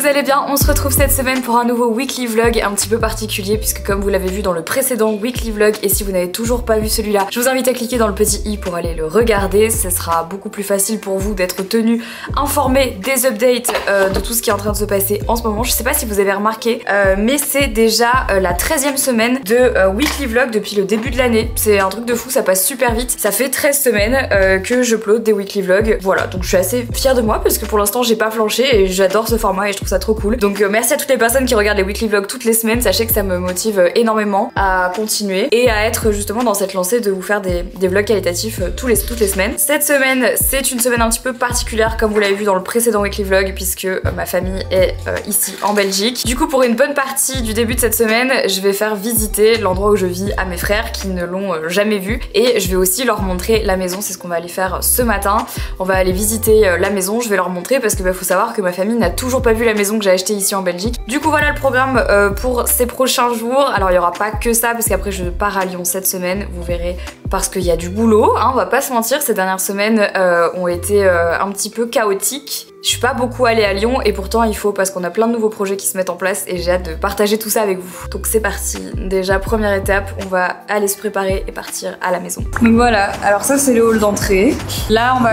allez bien? On se retrouve cette semaine pour un nouveau weekly vlog un petit peu particulier puisque comme vous l'avez vu dans le précédent weekly vlog et si vous n'avez toujours pas vu celui-là, je vous invite à cliquer dans le petit i pour aller le regarder. Ce sera beaucoup plus facile pour vous d'être tenu informé des updates de tout ce qui est en train de se passer en ce moment. Je sais pas si vous avez remarqué mais c'est déjà la 13e semaine de weekly vlog depuis le début de l'année. C'est un truc de fou, ça passe super vite. Ça fait 13 semaines que je upload des weekly vlogs. Voilà, donc je suis assez fière de moi parce que pour l'instant j'ai pas flanché et j'adore ce format et je trouve ça trop cool. Donc merci à toutes les personnes qui regardent les weekly vlogs toutes les semaines. Sachez que ça me motive énormément à continuer et à être justement dans cette lancée de vous faire des vlogs qualitatifs toutes les semaines. Cette semaine c'est une semaine un petit peu particulière comme vous l'avez vu dans le précédent weekly vlog puisque ma famille est ici en Belgique. Du coup pour une bonne partie du début de cette semaine je vais faire visiter l'endroit où je vis à mes frères qui ne l'ont jamais vu et je vais aussi leur montrer la maison. C'est ce qu'on va aller faire ce matin. On va aller visiter la maison, je vais leur montrer parce que faut savoir que ma famille n'a toujours pas vu la maison que j'ai achetée ici en Belgique. Du coup voilà le programme pour ces prochains jours. Alors il n'y aura pas que ça parce qu'après je pars à Lyon cette semaine, vous verrez, parce qu'il y a du boulot, hein, on va pas se mentir, ces dernières semaines ont été un petit peu chaotiques. Je suis pas beaucoup allée à Lyon et pourtant il faut parce qu'on a plein de nouveaux projets qui se mettent en place et j'ai hâte de partager tout ça avec vous. Donc c'est parti, déjà première étape, on va aller se préparer et partir à la maison. Donc voilà, alors ça c'est le hall d'entrée. Là on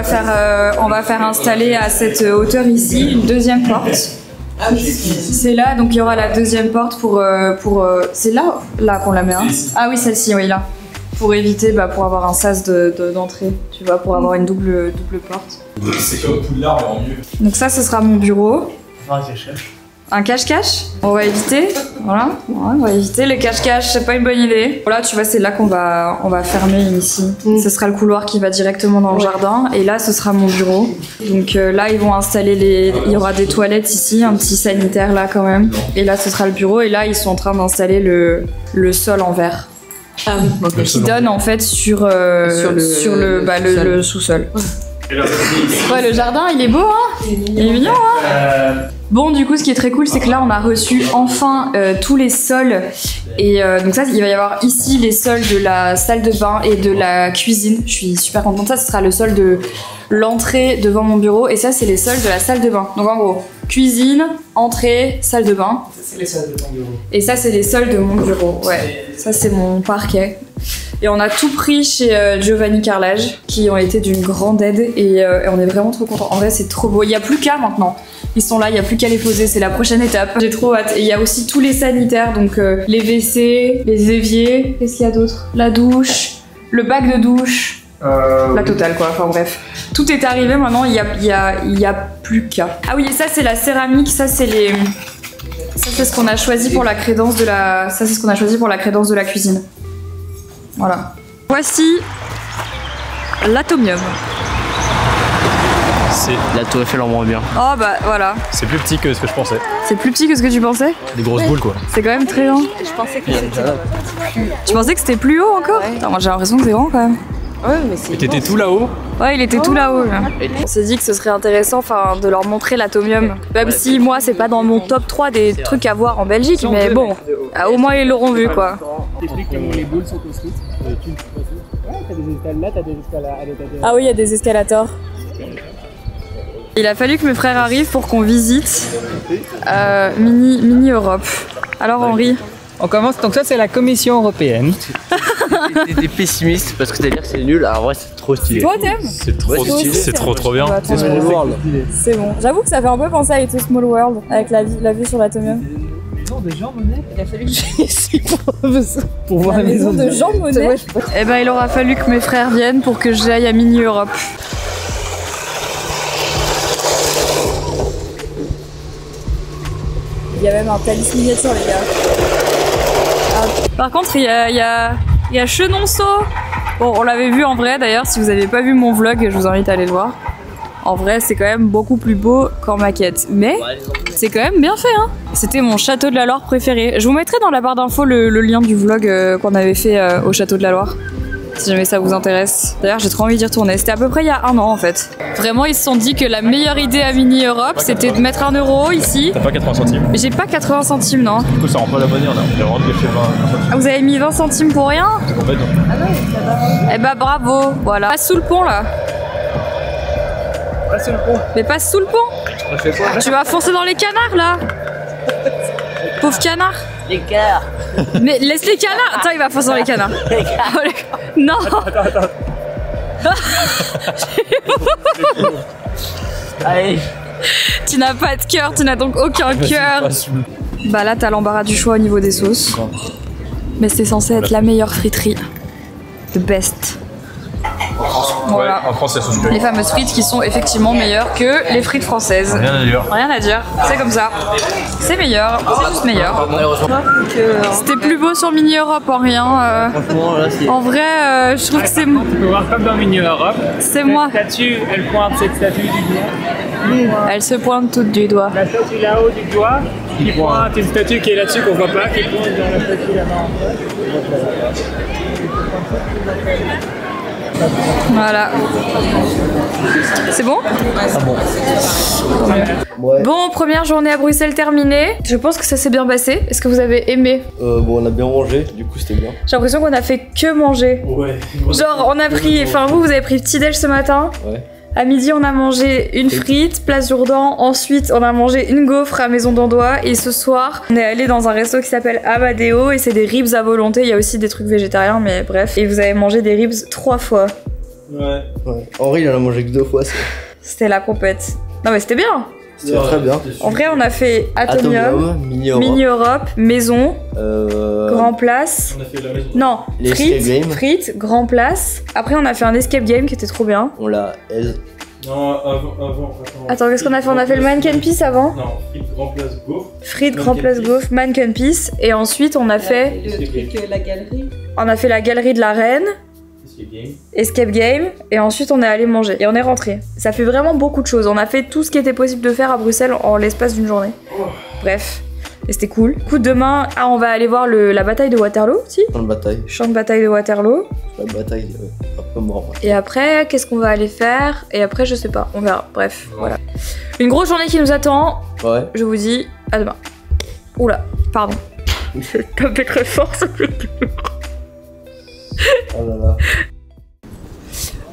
va faire installer à cette hauteur ici une deuxième porte. C'est là, donc il y aura la deuxième porte pour c'est là qu'on la met, hein. Ah oui celle-ci, oui là. Pour éviter, pour avoir un sas d'entrée, tu vois, pour avoir une double porte. C'est comme Poudlard mais en mieux. Donc ça, ce sera mon bureau. Un cache-cache. Un cache-cache. On va éviter, voilà. Ouais, on va éviter les cache-cache, c'est pas une bonne idée. Voilà, tu vois, c'est là qu'on va fermer ici. Ce sera le couloir qui va directement dans le jardin. Et là, ce sera mon bureau. Donc là, ils vont installer il y aura des toilettes ici, un petit sanitaire là quand même. Et là, ce sera le bureau. Et là, ils sont en train d'installer le sol en verre. Ah oui, qui donne en fait sur le sous-sol. Ouais, le jardin il est beau, hein. Il est mignon, hein. Bon, du coup, ce qui est très cool, c'est que là, on a reçu enfin tous les sols. Et donc ça, il va y avoir ici les sols de la salle de bain et de la cuisine. Je suis super contente. Ça, ce sera le sol de l'entrée devant mon bureau. Et ça, c'est les sols de la salle de bain. Donc en gros, cuisine, entrée, salle de bain. C'est les sols de ton bureau. Et ça, c'est les sols de mon bureau. Ouais, ça, c'est mon parquet. Et on a tout pris chez Giovanni Carrelage, qui ont été d'une grande aide et on est vraiment trop contents. En vrai, c'est trop beau. Il n'y a plus qu'à maintenant. Ils sont là, il n'y a plus qu'à les poser, c'est la prochaine étape. J'ai trop hâte. Et il y a aussi tous les sanitaires, donc les WC, les éviers, qu'est-ce qu'il y a d'autre? La douche, le bac de douche, la totale quoi, enfin bref. Tout est arrivé maintenant, il y a plus qu'à. Ah oui, et ça c'est la céramique, ça c'est ce qu'on a choisi pour la crédence de la... Ça c'est ce qu'on a choisi pour la crédence de la cuisine. Voilà. Voici l'atomium. C'est la tour Eiffel en moins bien. Oh bah voilà. C'est plus petit que ce que je pensais. C'est plus petit que ce que tu pensais? Des grosses boules quoi. C'est quand même très grand. Je pensais que c'était... Tu pensais que c'était plus haut encore? Ouais. Attends, moi j'ai l'impression que c'est grand quand même. Ouais, mais c'est... Et t'étais tout là-haut? Ouais, il était tout là-haut. Là. On s'est dit que ce serait intéressant de leur montrer l'atomium. Même si moi c'est pas dans mon top 3 des trucs à voir en Belgique, mais bon, au moins ils l'auront vu quoi. T'expliques comment les boules sont construites. T'as des escalades là, t'as des escalades. Ah oui, il y a des escalators. Il a fallu que mes frères arrivent pour qu'on visite Mini Europe. Alors Henri? On commence, donc ça c'est la Commission européenne. T'es pessimiste parce que c'est-à-dire que c'est nul, alors ouais c'est trop stylé. Toi t'aimes? C'est trop stylé. C'est trop bien. C'est Small World. C'est bon. J'avoue que ça fait un peu penser à It's a Small World avec la vue sur l'atomium. Maison de Jean Monnet. Il a fallu que j'aille ici Pour voir la maison de Jean Monnet. Eh ben il aura fallu que mes frères viennent pour que j'aille à Mini Europe. Il y a même un Thalys miniature les gars. Ah. Par contre il y a Chenonceau. Bon on l'avait vu en vrai d'ailleurs, si vous n'avez pas vu mon vlog je vous invite à aller le voir. En vrai c'est quand même beaucoup plus beau qu'en maquette. Mais c'est quand même bien fait hein. C'était mon château de la Loire préféré. Je vous mettrai dans la barre d'infos le lien du vlog qu'on avait fait au château de la Loire. Si jamais ça vous intéresse. D'ailleurs j'ai trop envie d'y retourner. C'était à peu près il y a un an en fait. Vraiment ils se sont dit que la meilleure idée à Mini Europe c'était de mettre 1 euro ici. T'as pas 80 centimes? J'ai pas 80 centimes non. Du coup ça rend pas la bonne heure là. On a vraiment gâché 20 centimes. Ah, vous avez mis 20 centimes pour rien? C'est complètement. Ah non, ça va. Eh bah bravo, voilà. Passe sous le pont là. Passe le pont. Mais passe sous le pont. Tu vas foncer dans les canards là. Pauvre canard. Les canards. Mais laisse les canards. Attends, il va foncer dans les canards. Non. Allez. Tu n'as pas de cœur, tu n'as donc aucun cœur. Bah là, t'as l'embarras du choix au niveau des sauces. Mais c'est censé être la meilleure friterie. The best. Voilà. Ouais, en France, il y a sauce curry. Les fameuses frites qui sont effectivement meilleures que les frites françaises. Rien à dire. Rien à dire, c'est comme ça. C'est meilleur, c'est juste meilleur. C'était plus beau sur Mini Europe en rien. Franchement, là, c'est. En vrai, je trouve que c'est Tu peux voir comme dans Mini Europe. c'est moi. La statue, elle pointe cette statue du doigt. Elle se pointe toute du doigt. La statue là-haut du doigt, qui pointe une statue qui est là-dessus qu'on voit pas, qui pointe dans la statue là-bas en face. Voilà. C'est bon? Bon, première journée à Bruxelles terminée. Je pense que ça s'est bien passé. Est-ce que vous avez aimé? Bon, on a bien mangé, du coup c'était bien. J'ai l'impression qu'on a fait que manger. Ouais. Genre, on a pris. Enfin, vous avez pris petit-déj ce matin. Ouais. À midi, on a mangé une frite, place Jourdan. Ensuite, on a mangé une gaufre à Maison d'Andois. Et ce soir, on est allé dans un resto qui s'appelle Amadeo. Et c'est des ribs à volonté. Il y a aussi des trucs végétariens, mais bref. Et vous avez mangé des ribs 3 fois. Ouais. Henri, il en a mangé que 2 fois. C'était la compète. Non, mais c'était bien. C'était très bien. En vrai, on a fait Atomium, Mini Europe, Mini Europe, Maison, Grand Place. On a fait la maison. Non, Les escape games. frites, Grand Place. Après, on a fait un escape game qui était trop bien. on l'a. Non, avant. Attends, qu'est-ce qu'on a fait? On a fait le Mannequin Peace avant. Non, frites Grand Place Gaufre. Frites, Grand Place Gaufre, Mannequin Peace. Et ensuite, on a fait. Le truc, la galerie. On a fait la galerie de la Reine, Escape game. escape game. Et ensuite, on est allé manger. Et on est rentré. Ça fait vraiment beaucoup de choses. On a fait tout ce qui était possible de faire à Bruxelles en l'espace d'une journée. Bref. Et c'était cool. Du coup, demain, on va aller voir la bataille de Waterloo, si? Dans la bataille. Champ de bataille de Waterloo. La bataille, un peu mort. Et après, qu'est-ce qu'on va aller faire? Et après, je sais pas, on verra. Bref, voilà. Une grosse journée qui nous attend. Ouais. Je vous dis à demain. Oula, pardon. J'ai tapé très fort sur le cul. Oh là là.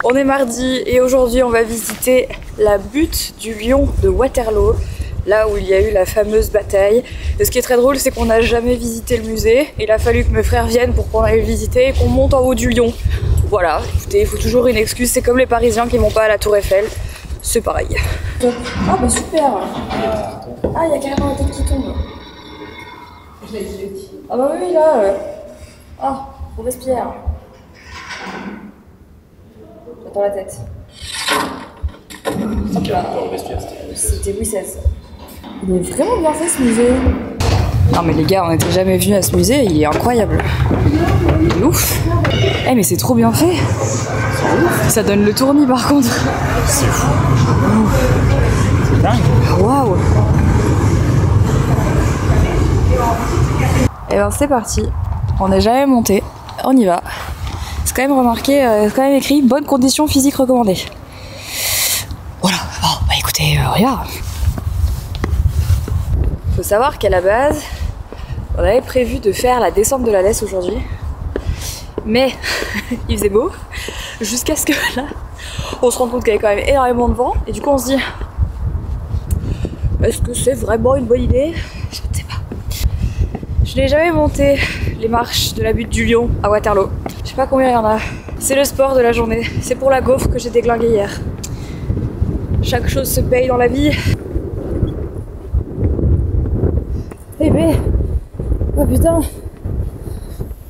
On est mardi et aujourd'hui, on va visiter la butte du lion de Waterloo. Là où il y a eu la fameuse bataille. Et ce qui est très drôle, c'est qu'on n'a jamais visité le musée. Il a fallu que mes frères viennent pour qu'on aille le visiter et qu'on monte en haut du lion. Voilà, écoutez, il faut toujours une excuse. C'est comme les Parisiens qui vont pas à la Tour Eiffel. C'est pareil. Ah bah super. Ah, il y a carrément la tête qui tombe. Ah bah oui, là. Ah, on respire. J'attends la tête. Hop là. C'était Louis XVI. Il est vraiment bien fait ce musée. Non mais les gars, on n'était jamais venus à ce musée, il est incroyable. Il est ouf. Eh mais c'est trop bien fait. Ça donne le tournis par contre. C'est fou. C'est dingue. Waouh. Et ben c'est parti. On n'est jamais monté. On y va. C'est quand même remarqué, c'est quand même écrit bonne condition physique recommandée. Voilà. Bon, bah écoutez, regarde. Faut savoir qu'à la base, on avait prévu de faire la descente de la Lesse aujourd'hui. Mais il faisait beau. Jusqu'à ce que là, on se rende compte qu'il y avait quand même énormément de vent. Et du coup, on se dit, est-ce que c'est vraiment une bonne idée? Je ne sais pas. Je n'ai jamais monté les marches de la butte du lion à Waterloo. Je sais pas combien il y en a. C'est le sport de la journée. C'est pour la gaufre que j'ai déglinguée hier. Chaque chose se paye dans la vie. Eh ben, oh putain.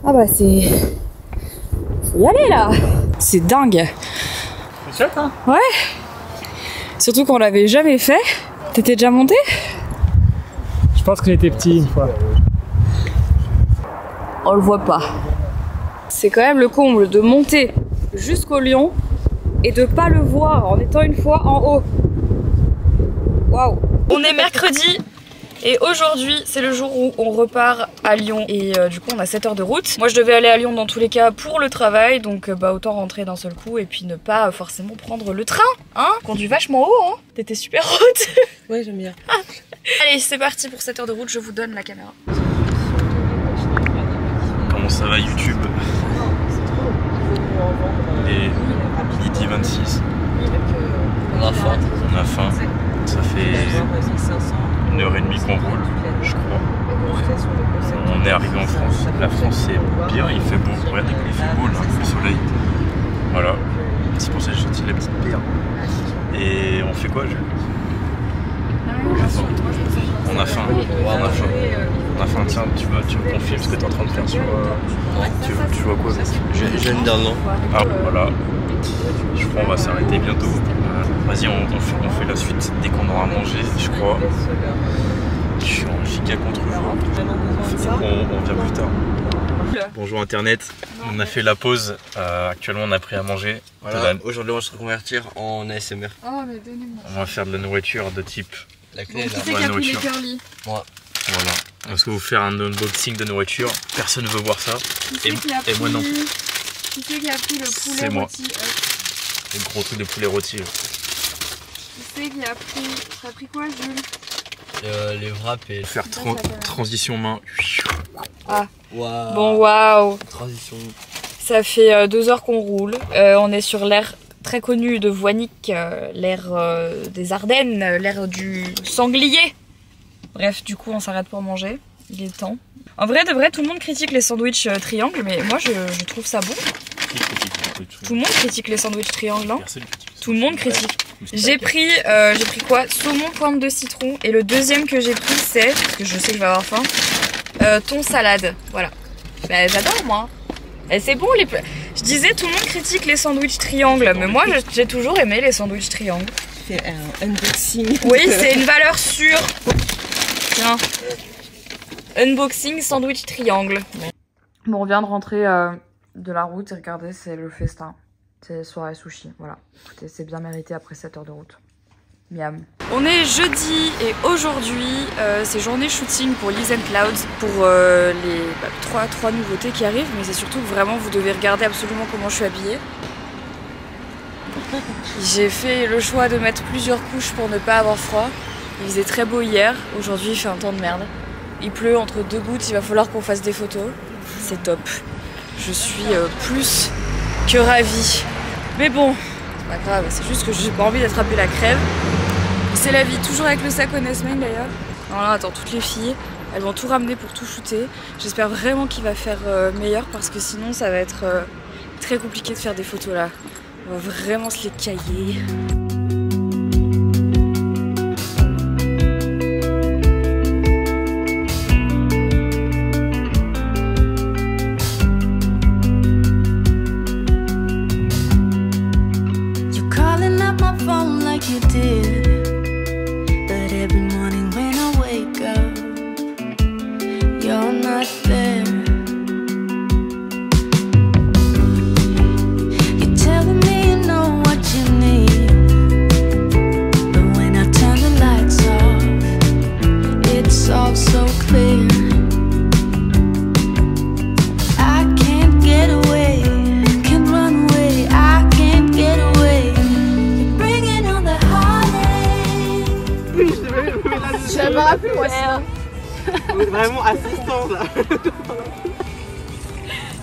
Ah bah c'est... Faut y aller là. C'est dingue. C'est chouette, hein? Ouais. Surtout qu'on l'avait jamais fait. T'étais déjà monté? Je pense que j'étais petit une fois. On le voit pas. C'est quand même le comble de monter jusqu'au lion et de pas le voir en étant une fois en haut. Waouh. On est mercredi et aujourd'hui c'est le jour où on repart à Lyon et du coup on a 7 heures de route. Moi je devais aller à Lyon dans tous les cas pour le travail, donc bah autant rentrer d'un seul coup et puis ne pas forcément prendre le train, hein. Conduit vachement haut, hein. T'étais super haute. Ouais, j'aime bien. Allez, c'est parti pour 7 heures de route, je vous donne la caméra. Comment ça va YouTube? Et midi 26. On a faim. On a faim. Ça fait 1h30 qu'on roule, je crois. On est arrivé en France. La France c'est bien, il fait beau. Regardez qu'il fait beau là, le soleil. Voilà. C'est pour ça que j'ai sorti la petite bière. Et on fait quoi, Jules? On a faim. On a faim. Tiens, tu me confies ce que tu es en train de faire sur. Tu vois quoi? Je viens de dire non. Ah voilà. Je crois qu'on va s'arrêter bientôt. Vas-y, on fait la suite dès qu'on aura mangé, je crois. Je suis en giga contre-jour. On vient plus tard. Bonjour Internet, on a fait la pause. Actuellement, on a pris à manger. Voilà, aujourd'hui on va se reconvertir en ASMR. Oh, mais donnez-moi. On va faire de la nourriture de type. La clé est là. Qui c'est qui a pris les curly? Moi. Voilà. Est-ce que vous faire un unboxing de nourriture? Personne ne veut voir ça. Et moi non. Qui c'est qui a pris le poulet rôti? Les gros trucs de poulet rôti. Qui c'est qui a pris... T'as pris quoi, Jules? Les wraps et... Faire transition main. Ah. Wow. Bon, waouh. Transition. Ça fait 2 heures qu'on roule. On est sur l'air très connu de Voinic, l'air des Ardennes, l'air du sanglier. Bref, du coup, on s'arrête pour manger. Il est temps. En vrai, de vrai, tout le monde critique les sandwichs triangles, mais moi, je trouve ça bon. Tout le monde critique les sandwichs triangles, hein. Tout le monde critique. J'ai pris quoi? Saumon pointe de citron. Et le deuxième que j'ai pris, c'est, parce que je sais que je vais avoir faim, thon salade. Voilà. Bah, j'adore, moi. Et c'est bon, je disais, tout le monde critique les sandwichs triangles, mais moi, j'ai toujours aimé les sandwichs triangles. Tu fais un unboxing. Oui, c'est une valeur sûre. Tiens. Unboxing sandwich triangle. Bon, on vient de rentrer de la route et regardez, c'est le festin. C'est soirée sushi, voilà. Écoutez, c'est bien mérité après 7 heures de route. Miam. On est jeudi et aujourd'hui, c'est journée shooting pour Liz & Clouds pour les 3 nouveautés qui arrivent, mais c'est surtout que vraiment vous devez regarder absolument comment je suis habillée. J'ai fait le choix de mettre plusieurs couches pour ne pas avoir froid. Il faisait très beau hier, aujourd'hui il fait un temps de merde. Il pleut entre 2 gouttes, il va falloir qu'on fasse des photos. C'est top. Je suis plus que ravie. Mais bon, c'est pas grave, c'est juste que j'ai pas envie d'attraper la crève. C'est la vie, toujours avec le sac Honestman d'ailleurs. Alors là, attends, toutes les filles, elles vont tout ramener pour tout shooter. J'espère vraiment qu'il va faire meilleur parce que sinon ça va être très compliqué de faire des photos là. On va vraiment se les cailler. Vraiment assistant là.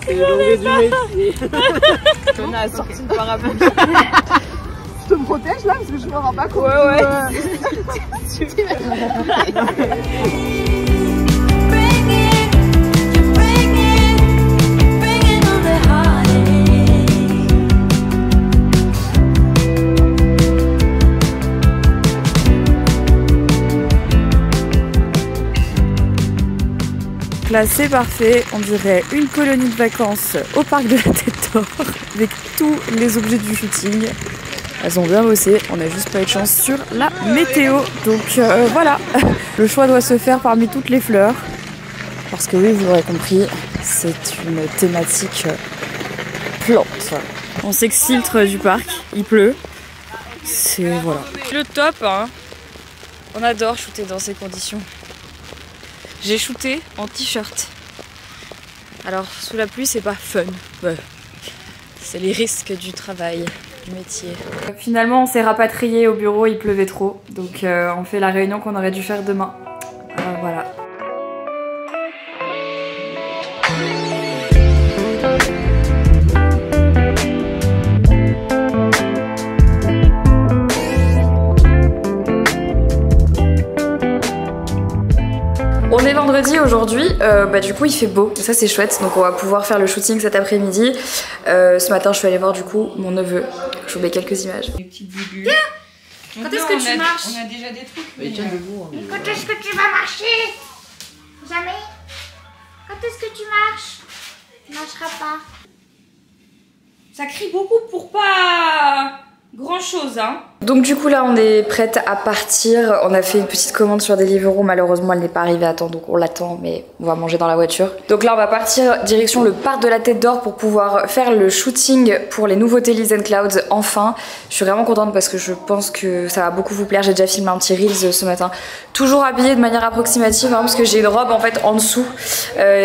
C'est l'onglet du métier. On a sorti le parapluie. Je te protège là parce que je me rends pas compte. Ouais. Là c'est parfait, on dirait une colonie de vacances au parc de la Tête d'Or avec tous les objets du shooting. Elles ont bien bossé, on a juste pas eu de chance sur la météo. Donc voilà, le choix doit se faire parmi toutes les fleurs. Parce que oui, vous l'aurez compris, c'est une thématique plante. On s'exfiltre du parc, il pleut. C'est voilà. Le top, hein. On adore shooter dans ces conditions. J'ai shooté en t-shirt. Alors sous la pluie c'est pas fun. Ouais. C'est les risques du travail, du métier. Finalement on s'est rapatrié au bureau, il pleuvait trop. Donc on fait la réunion qu'on aurait dû faire demain. Voilà. On est vendredi aujourd'hui, du coup il fait beau, ça c'est chouette, donc on va pouvoir faire le shooting cet après-midi. Ce matin je suis allée voir du coup mon neveu, je vous mets quelques images. Des petites bulles. Tiens, quand est-ce que tu marches? On a déjà des trucs. Mais tiens debout. Quand est-ce que tu vas marcher? Jamais. Quand est-ce que tu marches? Tu marcheras pas. Ça crie beaucoup pour pas grand chose, hein. Donc du coup là on est prête à partir, on a fait une petite commande sur Deliveroo, malheureusement elle n'est pas arrivée à temps donc on l'attend mais on va manger dans la voiture. Donc là on va partir direction le parc de la Tête d'Or pour pouvoir faire le shooting pour les nouveautés Liz & Clouds enfin. Je suis vraiment contente parce que je pense que ça va beaucoup vous plaire, j'ai déjà filmé un petit reels ce matin. Toujours habillée de manière approximative hein, parce que j'ai une robe en fait en dessous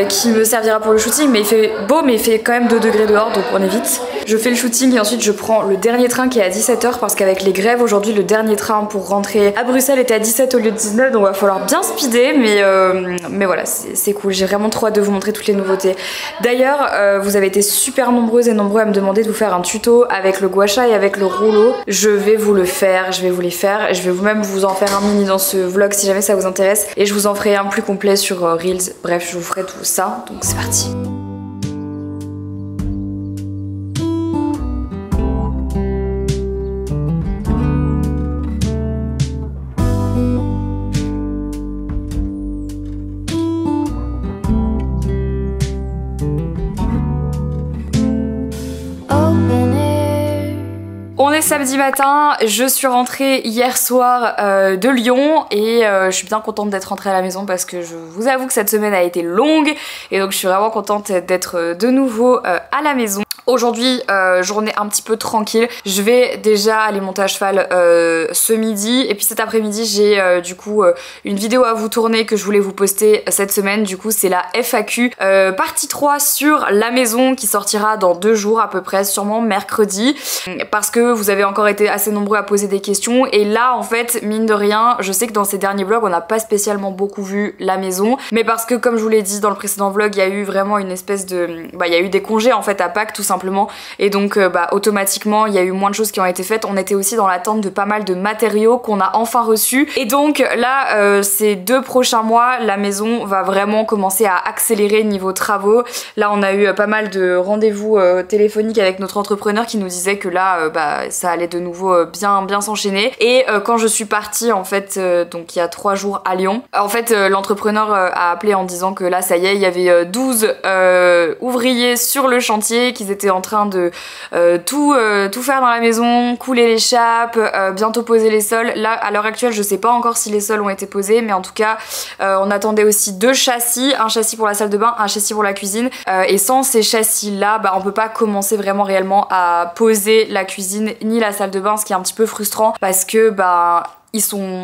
qui me servira pour le shooting mais il fait beau mais il fait quand même 2 degrés dehors donc on est vite. Je fais le shooting et ensuite je prends le dernier train qui est à 17 h parce qu'avec les grèves aujourd'hui le dernier train pour rentrer à Bruxelles était à 17 au lieu de 19 donc il va falloir bien speeder mais voilà c'est cool, j'ai vraiment trop hâte de vous montrer toutes les nouveautés. D'ailleurs vous avez été super nombreuses et nombreux à me demander de vous faire un tuto avec le gua sha et avec le rouleau. Je vais vous le faire, je vais vous les faire et je vais même vous en faire un mini dans ce vlog si jamais ça vous intéresse et je vous en ferai un plus complet sur Reels, bref je vous ferai tout ça donc c'est parti. On est samedi matin, je suis rentrée hier soir de Lyon et je suis bien contente d'être rentrée à la maison parce que je vous avoue que cette semaine a été longue et donc je suis vraiment contente d'être de nouveau à la maison. Aujourd'hui, journée un petit peu tranquille. Je vais déjà aller monter à cheval ce midi et puis cet après-midi j'ai du coup une vidéo à vous tourner que je voulais vous poster cette semaine. Du coup c'est la FAQ partie 3 sur la maison qui sortira dans 2 jours à peu près, sûrement mercredi parce que vous avez encore été assez nombreux à poser des questions et là en fait mine de rien je sais que dans ces derniers vlogs on n'a pas spécialement beaucoup vu la maison mais parce que comme je vous l'ai dit dans le précédent vlog il y a eu vraiment une espèce de... il y a eu des congés en fait à Pâques tout simplement et donc automatiquement il y a eu moins de choses qui ont été faites. On était aussi dans l'attente de pas mal de matériaux qu'on a enfin reçus et donc là ces 2 prochains mois la maison va vraiment commencer à accélérer niveau travaux. Là on a eu pas mal de rendez-vous téléphoniques avec notre entrepreneur qui nous disait que là ça allait de nouveau bien s'enchaîner et quand je suis partie en fait donc il y a 3 jours à Lyon en fait l'entrepreneur a appelé en disant que là ça y est il y avait 12 ouvriers sur le chantier, qu'ils étaient en train de tout faire dans la maison, couler les chapes, bientôt poser les sols. Là à l'heure actuelle je sais pas encore si les sols ont été posés mais en tout cas on attendait aussi 2 châssis, un châssis pour la salle de bain, un châssis pour la cuisine et sans ces châssis là on peut pas commencer vraiment réellement à poser la cuisine ni la salle de bain, ce qui est un petit peu frustrant parce que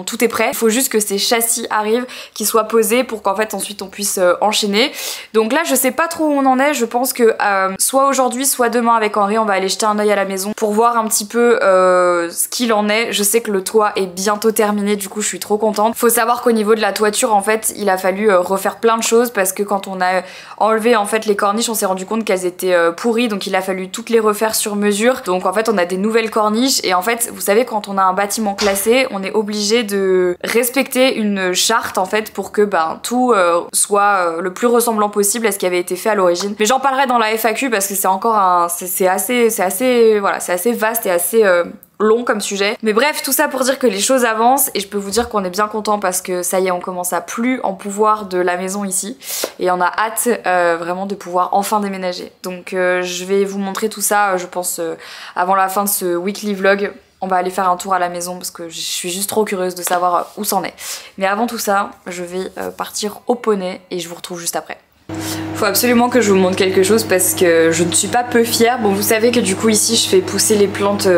tout est prêt, il faut juste que ces châssis arrivent, qu'ils soient posés pour qu'en fait ensuite on puisse enchaîner. Donc là je sais pas trop où on en est, je pense que soit aujourd'hui soit demain avec Henri on va aller jeter un oeil à la maison pour voir un petit peu ce qu'il en est. Je sais que le toit est bientôt terminé, du coup je suis trop contente. Faut savoir qu'au niveau de la toiture en fait il a fallu refaire plein de choses parce que quand on a enlevé en fait les corniches on s'est rendu compte qu'elles étaient pourries donc il a fallu toutes les refaire sur mesure. Donc en fait on a des nouvelles corniches et en fait vous savez quand on a un bâtiment classé on est obligé de respecter une charte en fait pour que tout soit le plus ressemblant possible à ce qui avait été fait à l'origine. Mais j'en parlerai dans la FAQ parce que c'est encore c'est assez vaste et assez long comme sujet. Mais bref, tout ça pour dire que les choses avancent et je peux vous dire qu'on est bien content parce que ça y est, on commence à plus en pouvoir de la maison ici et on a hâte vraiment de pouvoir enfin déménager. Donc je vais vous montrer tout ça je pense avant la fin de ce weekly vlog. On va aller faire un tour à la maison parce que je suis juste trop curieuse de savoir où c'en est. Mais avant tout ça, je vais partir au poney et je vous retrouve juste après. Faut absolument que je vous montre quelque chose parce que je ne suis pas peu fière. Bon, vous savez que du coup ici je fais pousser les plantes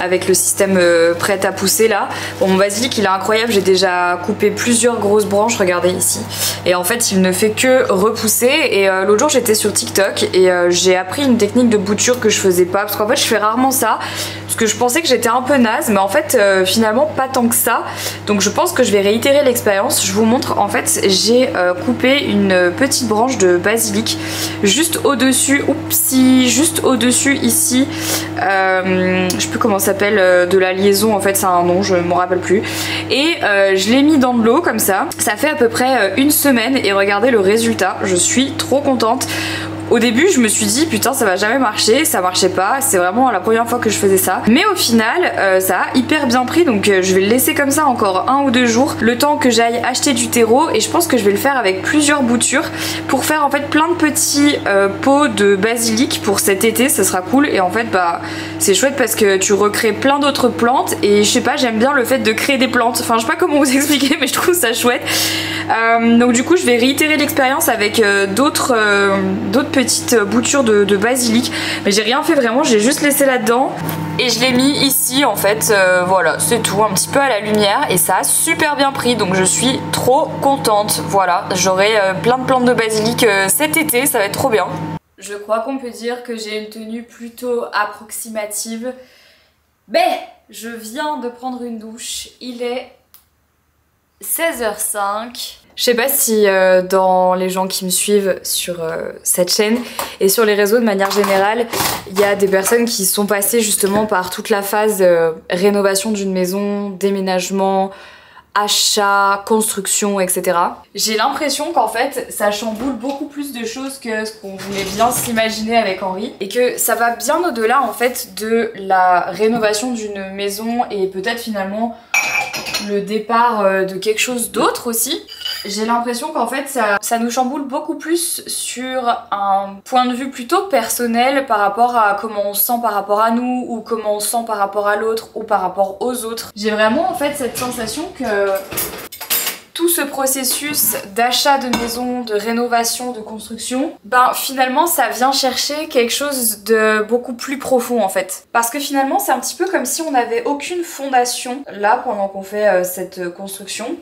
avec le système prêt à pousser là. Bon, mon basilic il est incroyable, j'ai déjà coupé plusieurs grosses branches, regardez ici. Et en fait il ne fait que repousser et l'autre jour j'étais sur TikTok et j'ai appris une technique de bouture que je faisais pas parce qu'en fait je fais rarement ça. Parce que je pensais que j'étais un peu naze, mais en fait finalement pas tant que ça. Donc je pense que je vais réitérer l'expérience. Je vous montre, en fait j'ai coupé une petite branche de basilic juste au-dessus, oupsie, juste au-dessus ici. Je sais plus comment ça s'appelle, de la liaison, en fait c'est un nom, je m'en rappelle plus. Et je l'ai mis dans de l'eau comme ça. Ça fait à peu près une semaine et regardez le résultat. Je suis trop contente. Au début je me suis dit putain ça va jamais marcher, ça marchait pas, c'est vraiment la première fois que je faisais ça. Mais au final ça a hyper bien pris, donc je vais le laisser comme ça encore 1 ou 2 jours, le temps que j'aille acheter du terreau, et je pense que je vais le faire avec plusieurs boutures pour faire en fait plein de petits pots de basilic pour cet été, ça sera cool. Et en fait bah c'est chouette parce que tu recrées plein d'autres plantes, et je sais pas, j'aime bien le fait de créer des plantes, enfin je sais pas comment vous expliquer mais je trouve ça chouette. Donc du coup je vais réitérer l'expérience avec d'autres petites boutures de basilic, mais j'ai rien fait vraiment, j'ai juste laissé là-dedans et je l'ai mis ici en fait, voilà c'est tout, un petit peu à la lumière, et ça a super bien pris, donc je suis trop contente. Voilà, j'aurai plein de plantes de basilic cet été, ça va être trop bien. Je crois qu'on peut dire que j'ai une tenue plutôt approximative, mais je viens de prendre une douche, il est 16h05. Je sais pas si dans les gens qui me suivent sur cette chaîne et sur les réseaux de manière générale, il y a des personnes qui sont passées justement par toute la phase rénovation d'une maison, déménagement, achat, construction, etc. J'ai l'impression qu'en fait ça chamboule beaucoup plus de choses que ce qu'on voulait bien s'imaginer avec Henri, et que ça va bien au-delà en fait de la rénovation d'une maison et peut-être finalement le départ de quelque chose d'autre aussi. J'ai l'impression qu'en fait ça nous chamboule beaucoup plus sur un point de vue plutôt personnel par rapport à comment on se sent par rapport à nous, ou comment on se sent par rapport à l'autre, ou par rapport aux autres. J'ai vraiment en fait cette sensation que tout ce processus d'achat de maison, de rénovation, de construction, ben finalement ça vient chercher quelque chose de beaucoup plus profond en fait. Parce que finalement c'est un petit peu comme si on n'avait aucune fondation là pendant qu'on fait cette construction.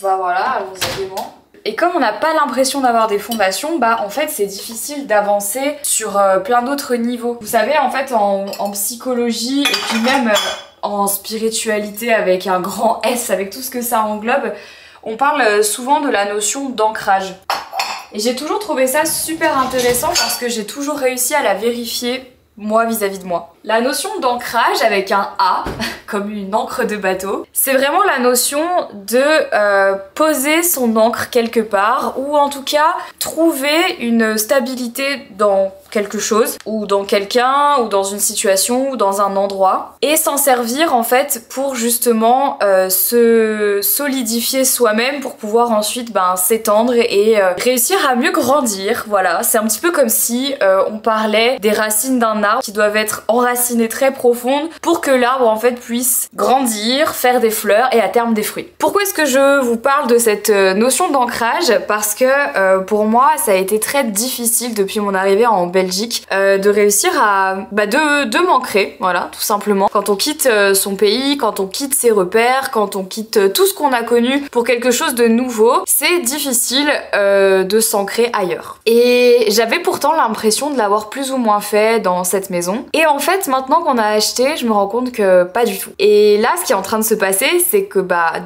Bah voilà, allons-y gaiement. Et comme on n'a pas l'impression d'avoir des fondations, bah en fait c'est difficile d'avancer sur plein d'autres niveaux. Vous savez en fait en psychologie et puis même en spiritualité avec un grand S, avec tout ce que ça englobe, on parle souvent de la notion d'ancrage. Et j'ai toujours trouvé ça super intéressant parce que j'ai toujours réussi à la vérifier moi vis-à-vis de moi. La notion d'ancrage avec un A, comme une encre de bateau, c'est vraiment la notion de poser son encre quelque part, ou en tout cas trouver une stabilité dans quelque chose, ou dans quelqu'un, ou dans une situation, ou dans un endroit, et s'en servir en fait pour justement se solidifier soi-même pour pouvoir ensuite s'étendre et réussir à mieux grandir. Voilà, c'est un petit peu comme si on parlait des racines d'un arbre qui doivent être enracinées très profondes pour que l'arbre en fait puisse grandir, faire des fleurs et à terme des fruits. Pourquoi est-ce que je vous parle de cette notion d'ancrage? Parce que pour moi ça a été très difficile depuis mon arrivée en Belgique de réussir à de m'ancrer, voilà, tout simplement. Quand on quitte son pays, quand on quitte ses repères, quand on quitte tout ce qu'on a connu pour quelque chose de nouveau, c'est difficile de s'ancrer ailleurs. Et j'avais pourtant l'impression de l'avoir plus ou moins fait dans cette maison. Et en fait, maintenant qu'on a acheté, je me rends compte que pas du tout. Et là, ce qui est en train de se passer, c'est que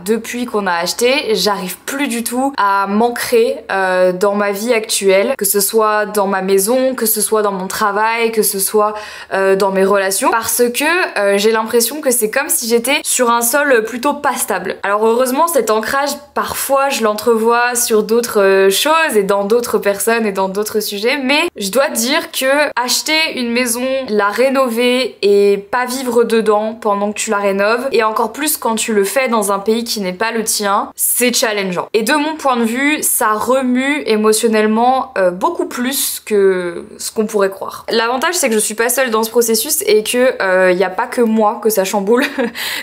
depuis qu'on a acheté, j'arrive plus du tout à m'ancrer dans ma vie actuelle, que ce soit dans ma maison, que ce soit dans mon travail, que ce soit dans mes relations, parce que j'ai l'impression que c'est comme si j'étais sur un sol plutôt pas stable. Alors heureusement, cet ancrage, parfois, je l'entrevois sur d'autres choses et dans d'autres personnes et dans d'autres sujets, mais je dois dire que acheter une maison, la rénover et pas vivre dedans pendant que tu la rénoves, et encore plus quand tu le fais dans un pays qui n'est pas le tien, c'est challengeant. Et de mon point de vue, ça remue émotionnellement beaucoup plus que ce qu'on pourrait croire. L'avantage c'est que je suis pas seule dans ce processus et que y a pas que moi que ça chamboule.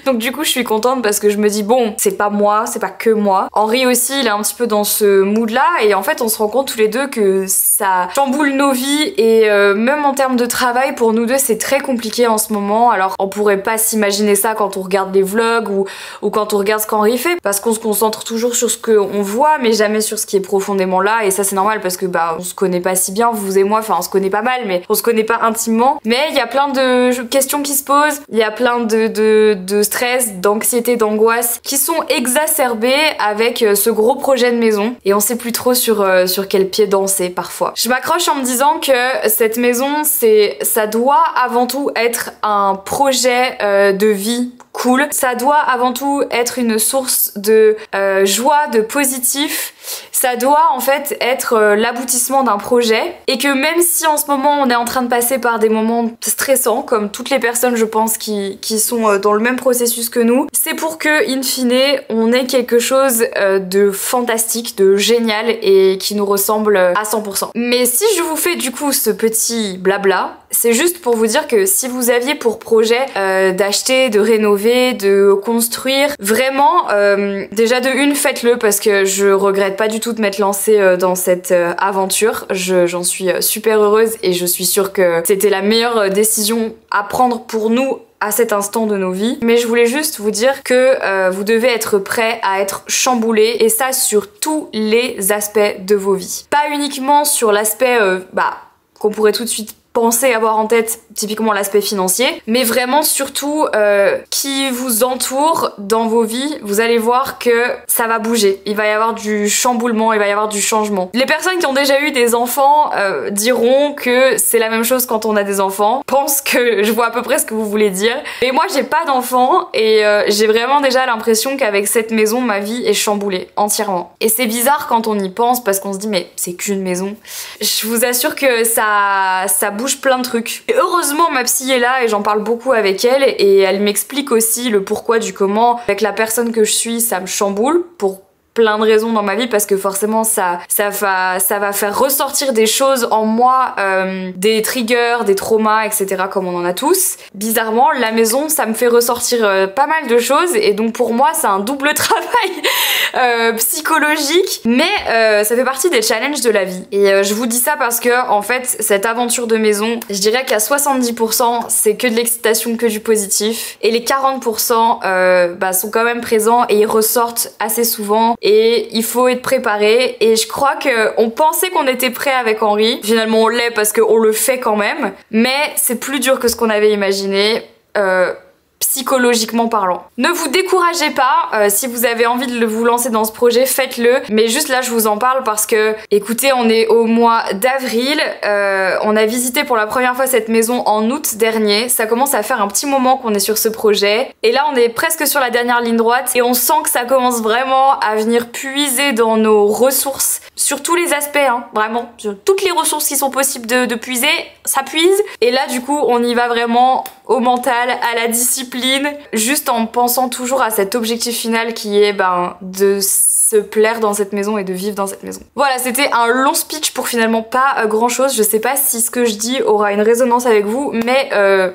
Donc du coup je suis contente parce que je me dis bon, c'est pas moi, c'est pas que moi. Henri aussi il est un petit peu dans ce mood là, et en fait on se rend compte tous les deux que ça chamboule nos vies, et même en termes de travail pour nous deux c'est très compliqué en ce moment. Alors on pourrait pas s'imaginer ça quand on regarde les vlogs ou quand on regarde ce qu'Henri fait, parce qu'on se concentre toujours sur ce qu'on voit mais jamais sur ce qui est profondément là, et ça c'est normal parce que bah on se connaît pas si bien, vous et moi, enfin on se connaît pas mal mais on se connaît pas intimement. Mais il y a plein de questions qui se posent, il y a plein de stress, d'anxiété, d'angoisse qui sont exacerbées avec ce gros projet de maison, et on sait plus trop sur quel pied danser parfois. Je m'accroche en me disant que cette maison, ça doit avant tout être un projet de vie cool, ça doit avant tout être une source de joie, de positif. Ça doit en fait être l'aboutissement d'un projet, et que même si en ce moment on est en train de passer par des moments stressants, comme toutes les personnes je pense qui sont dans le même processus que nous, c'est pour que in fine on ait quelque chose de fantastique, de génial et qui nous ressemble à 100%. Mais si je vous fais du coup ce petit blabla, c'est juste pour vous dire que si vous aviez pour projet d'acheter, de rénover, de construire, vraiment déjà de une, faites-le, parce que je regrette pas du tout de m'être lancée dans cette aventure. J'en suis super heureuse et je suis sûre que c'était la meilleure décision à prendre pour nous à cet instant de nos vies. Mais je voulais juste vous dire que vous devez être prêt à être chamboulé, et ça sur tous les aspects de vos vies. Pas uniquement sur l'aspect qu'on pourrait tout de suite penser avoir en tête, typiquement l'aspect financier, mais vraiment surtout qui vous entoure dans vos vies. Vous allez voir que ça va bouger, il va y avoir du chamboulement, il va y avoir du changement. Les personnes qui ont déjà eu des enfants diront que c'est la même chose quand on a des enfants. Je pense que je vois à peu près ce que vous voulez dire. Et moi j'ai pas d'enfants, et j'ai vraiment déjà l'impression qu'avec cette maison ma vie est chamboulée entièrement. Et c'est bizarre quand on y pense, parce qu'on se dit mais c'est qu'une maison. Je vous assure que ça bouge plein de trucs. Et heureusement ma psy est là et j'en parle beaucoup avec elle, et elle m'explique aussi le pourquoi du comment. Avec la personne que je suis, ça me chamboule pour plein de raisons dans ma vie, parce que forcément ça va faire ressortir des choses en moi, des triggers, des traumas, etc., comme on en a tous. Bizarrement, la maison, ça me fait ressortir pas mal de choses, et donc pour moi c'est un double travail psychologique, mais ça fait partie des challenges de la vie. Et je vous dis ça parce que en fait cette aventure de maison, je dirais qu'à 70% c'est que de l'excitation, que du positif, et les 40% sont quand même présents et ils ressortent assez souvent. Et il faut être préparé, et je crois qu'on pensait qu'on était prêt avec Henri. Finalement on l'est parce qu'on le fait quand même, mais c'est plus dur que ce qu'on avait imaginé. Psychologiquement parlant. Ne vous découragez pas, si vous avez envie de vous lancer dans ce projet, faites-le. Mais juste là je vous en parle parce que, écoutez, on est au mois d'avril, on a visité pour la première fois cette maison en août dernier, ça commence à faire un petit moment qu'on est sur ce projet, et là on est presque sur la dernière ligne droite, et on sent que ça commence vraiment à venir puiser dans nos ressources, sur tous les aspects, hein, vraiment, sur toutes les ressources qui sont possibles de puiser, ça puise. Et là du coup on y va vraiment au mental, à la discipline, juste en pensant toujours à cet objectif final qui est de se plaire dans cette maison et de vivre dans cette maison. Voilà, c'était un long speech pour finalement pas grand chose. Je sais pas si ce que je dis aura une résonance avec vous, mais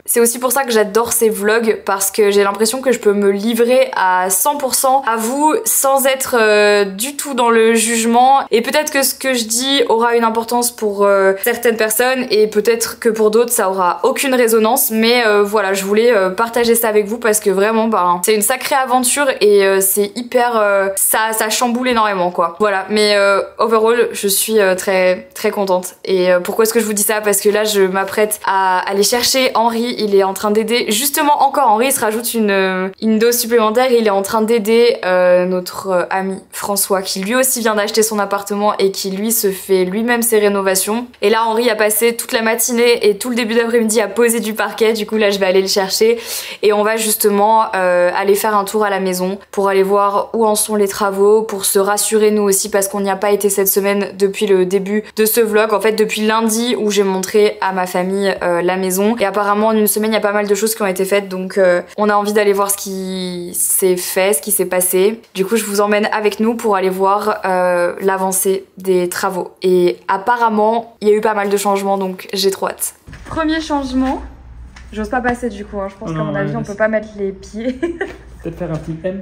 c'est aussi pour ça que j'adore ces vlogs, parce que j'ai l'impression que je peux me livrer à 100% à vous sans être du tout dans le jugement, et peut-être que ce que je dis aura une importance pour certaines personnes, et peut-être que pour d'autres ça aura aucune résonance, mais voilà, je voulais partager ça avec vous parce que vraiment c'est une sacrée aventure, et c'est hyper ça chamboule énormément quoi. Voilà, mais overall je suis très très contente. Et pourquoi est-ce que je vous dis ça? Parce que là je m'apprête à aller chercher Henri, il est en train d'aider, justement encore Henri il se rajoute une dose supplémentaire, et il est en train d'aider notre ami François, qui lui aussi vient d'acheter son appartement et qui lui se fait lui-même ses rénovations. Et là Henri a passé toute la matinée et tout le début d'après-midi à poser du parquet, du coup là je vais aller le chercher, et on va justement aller faire un tour à la maison pour aller voir où en sont les travaux, pour se rassurer nous aussi, parce qu'on n'y a pas été cette semaine depuis le début de ce vlog, en fait depuis lundi où j'ai montré à ma famille la maison, et apparemment en une semaine il y a pas mal de choses qui ont été faites, donc on a envie d'aller voir ce qui s'est fait, ce qui s'est passé. Du coup je vous emmène avec nous pour aller voir l'avancée des travaux, et apparemment il y a eu pas mal de changements, donc j'ai trop hâte. Premier changement, j'ose pas passer du coup, hein. Je pense qu'à mon avis on peut pas mettre les pieds. Peut-être faire un petit M.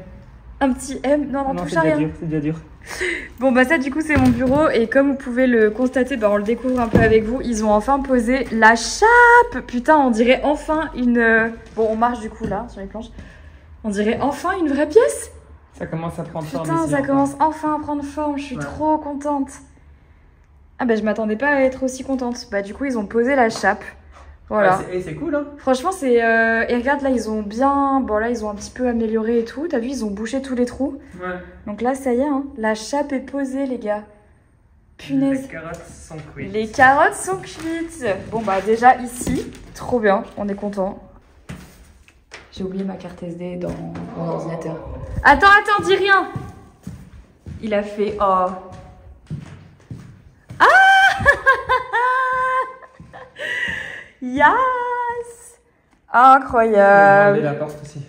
Un petit M. Non, Non, touche c'est à déjà rien. dur, c'est déjà dur. Bon bah ça du coup c'est mon bureau et comme vous pouvez le constater, bah on le découvre un peu avec vous, ils ont enfin posé la chape. Putain, on dirait enfin une... Bon, on marche du coup là sur les planches. On dirait enfin une vraie pièce. Ça commence à prendre forme. Putain, ici, ça enfin. commence enfin à prendre forme, je suis trop contente. Ah bah je m'attendais pas à être aussi contente. Bah du coup ils ont posé la chape. Voilà. Ouais, c'est cool hein. Franchement c'est... Et regarde là ils ont bien... Bon là ils ont un petit peu amélioré et tout. T'as vu, ils ont bouché tous les trous. Ouais. Donc là ça y est, hein. La chape est posée les gars. Punaise. Les carottes sont cuites. Les carottes sont cuites. Bon bah déjà ici, trop bien, on est content. J'ai oublié ma carte SD dans mon ordinateur. Attends, dis rien. Il a fait... Oh. Ah. Yes. Incroyable. On va enlever la porte aussi.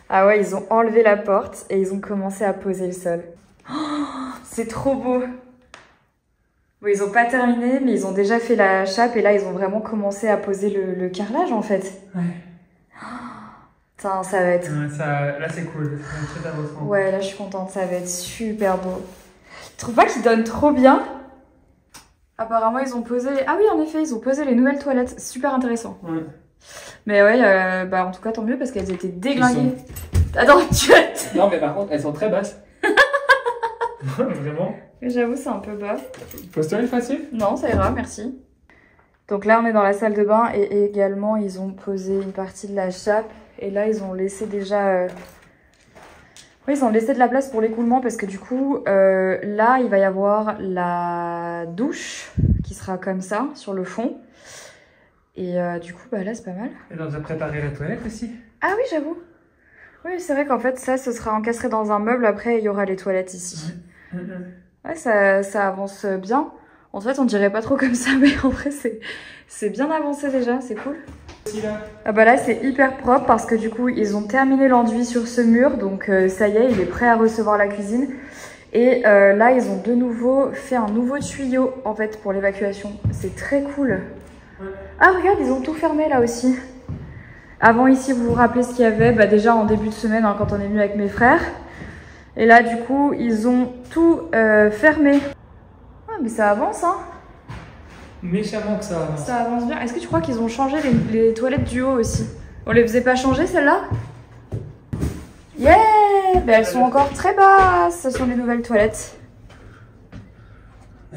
Ah ouais, ils ont enlevé la porte et ils ont commencé à poser le sol. Oh, c'est trop beau. Bon, ils ont pas terminé, mais ils ont déjà fait la chape et là, ils ont vraiment commencé à poser le carrelage en fait. Ouais. Putain, ça va être... Ouais, ça, là, c'est cool. C'est très avancement. Ouais, là, je suis contente. Ça va être super beau. Tu trouves pas qu'ils donnent trop bien? Apparemment, ils ont posé... Ah oui, en effet, ils ont posé les nouvelles toilettes. Super intéressant. Ouais. Mais ouais, bah en tout cas, tant mieux parce qu'elles étaient déglinguées. Attends, tu... Non, mais par contre, elles sont très basses. Vraiment. J'avoue, c'est un peu bas. Pose-toi une facile. Non, ça ira, merci. Donc là, on est dans la salle de bain et également, ils ont posé une partie de la chape. Et là, ils ont laissé déjà... Oui, ils ont laissé de la place pour l'écoulement parce que du coup, là, il va y avoir la douche qui sera comme ça, sur le fond. Et du coup, bah là, c'est pas mal. Et on a préparé la toilette aussi. Ah oui, j'avoue. Oui, c'est vrai qu'en fait, ça, ce sera encastré dans un meuble. Après, il y aura les toilettes ici. Ouais, ça avance bien. En fait, on dirait pas trop comme ça, mais en vrai, c'est bien avancé déjà. C'est cool. Ah bah là, c'est hyper propre parce que du coup, ils ont terminé l'enduit sur ce mur. Donc, ça y est, il est prêt à recevoir la cuisine. Et là, ils ont de nouveau fait un nouveau tuyau, en fait, pour l'évacuation. C'est très cool. Ah, regarde, ils ont tout fermé là aussi. Avant, ici, vous vous rappelez ce qu'il y avait? Bah déjà, en début de semaine, hein, quand on est venu avec mes frères. Et là, du coup, ils ont tout fermé. Ah, mais ça avance, hein. Méchamment que ça avance. Ça avance bien. Est-ce que tu crois qu'ils ont changé les toilettes du haut aussi? On les faisait pas changer, celles-là? Yeah! Mais elles sont encore très basses. Ce sont les nouvelles toilettes.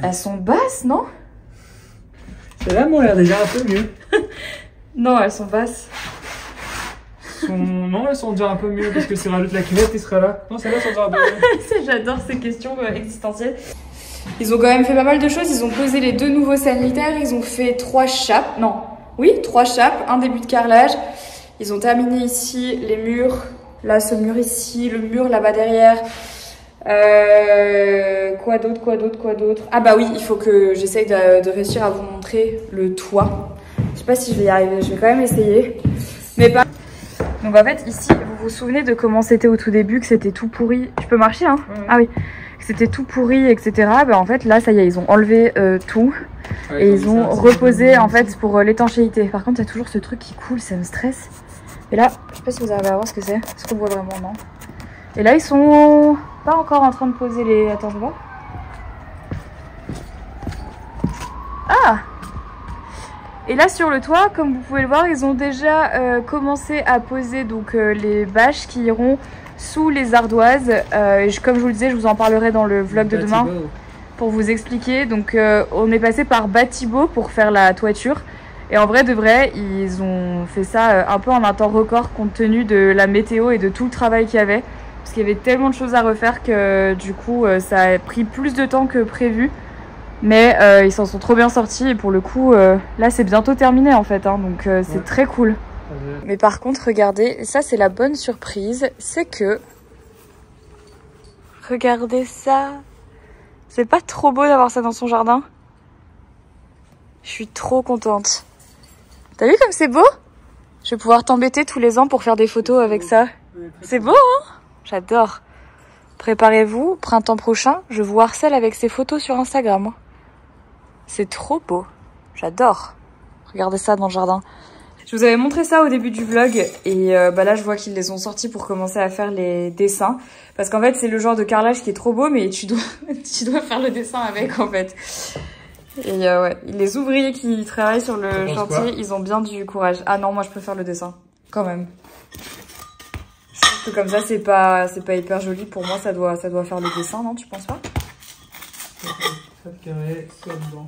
Elles sont basses, non? Celles-là m'ont l'air déjà un peu mieux. Non, elles sont basses. Non, elles sont déjà un peu mieux parce que si on rajoute la cuvette, il sera là. Non, celles-là sont déjà un peu mieux. J'adore ces questions existentielles. Ils ont quand même fait pas mal de choses. Ils ont posé les 2 nouveaux sanitaires. Ils ont fait 3 chapes. Non, oui, 3 chapes. Un début de carrelage. Ils ont terminé ici les murs. Là, ce mur ici. Le mur là-bas derrière. Quoi d'autre? Ah bah oui, il faut que j'essaye de réussir à vous montrer le toit. Je sais pas si je vais y arriver. Je vais quand même essayer. Mais pas... Donc en fait, ici, vous vous souvenez de comment c'était au tout début, que c'était tout pourri. Tu peux marcher, hein? Ah oui. C'était tout pourri, etc. Bah en fait là ça y est, ils ont enlevé tout et ils ont reposé en fait pour l'étanchéité. Par contre il y a toujours ce truc qui coule, ça me stresse. Et là, je sais pas si vous arrivez à voir ce que c'est. Est-ce qu'on voit vraiment? Non. Et là ils sont pas encore en train de poser les... Attends, je vois. Ah! Et là sur le toit, comme vous pouvez le voir, ils ont déjà commencé à poser donc les bâches qui iront sous les ardoises. Comme je vous le disais, je vous en parlerai dans le vlog de demain pour vous expliquer. Donc on est passé par Batibo pour faire la toiture. Et en vrai de vrai, ils ont fait ça un peu en un temps record compte tenu de la météo et de tout le travail qu'il y avait. Parce qu'il y avait tellement de choses à refaire que du coup ça a pris plus de temps que prévu. Mais ils s'en sont trop bien sortis et pour le coup là c'est bientôt terminé en fait, hein, donc c'est très cool. Mais par contre regardez, ça c'est la bonne surprise, c'est que... Regardez ça. C'est pas trop beau d'avoir ça dans son jardin? Je suis trop contente. T'as vu comme c'est beau? Je vais pouvoir t'embêter tous les ans pour faire des photos avec ça. C'est beau, hein? J'adore. Préparez-vous, printemps prochain, je vous harcèle avec ces photos sur Instagram. C'est trop beau. J'adore. Regardez ça dans le jardin. Je vous avais montré ça au début du vlog et bah là je vois qu'ils les ont sortis pour commencer à faire les dessins. Parce qu'en fait c'est le genre de carrelage qui est trop beau mais tu dois faire le dessin avec en fait. Et ouais, les ouvriers qui travaillent sur le chantier, ils ont bien du courage. Ah non, moi je préfère le dessin, quand même. Je trouve que comme ça c'est pas hyper joli. Pour moi ça doit faire le dessin, non, tu penses pas? Carré, soit blanc.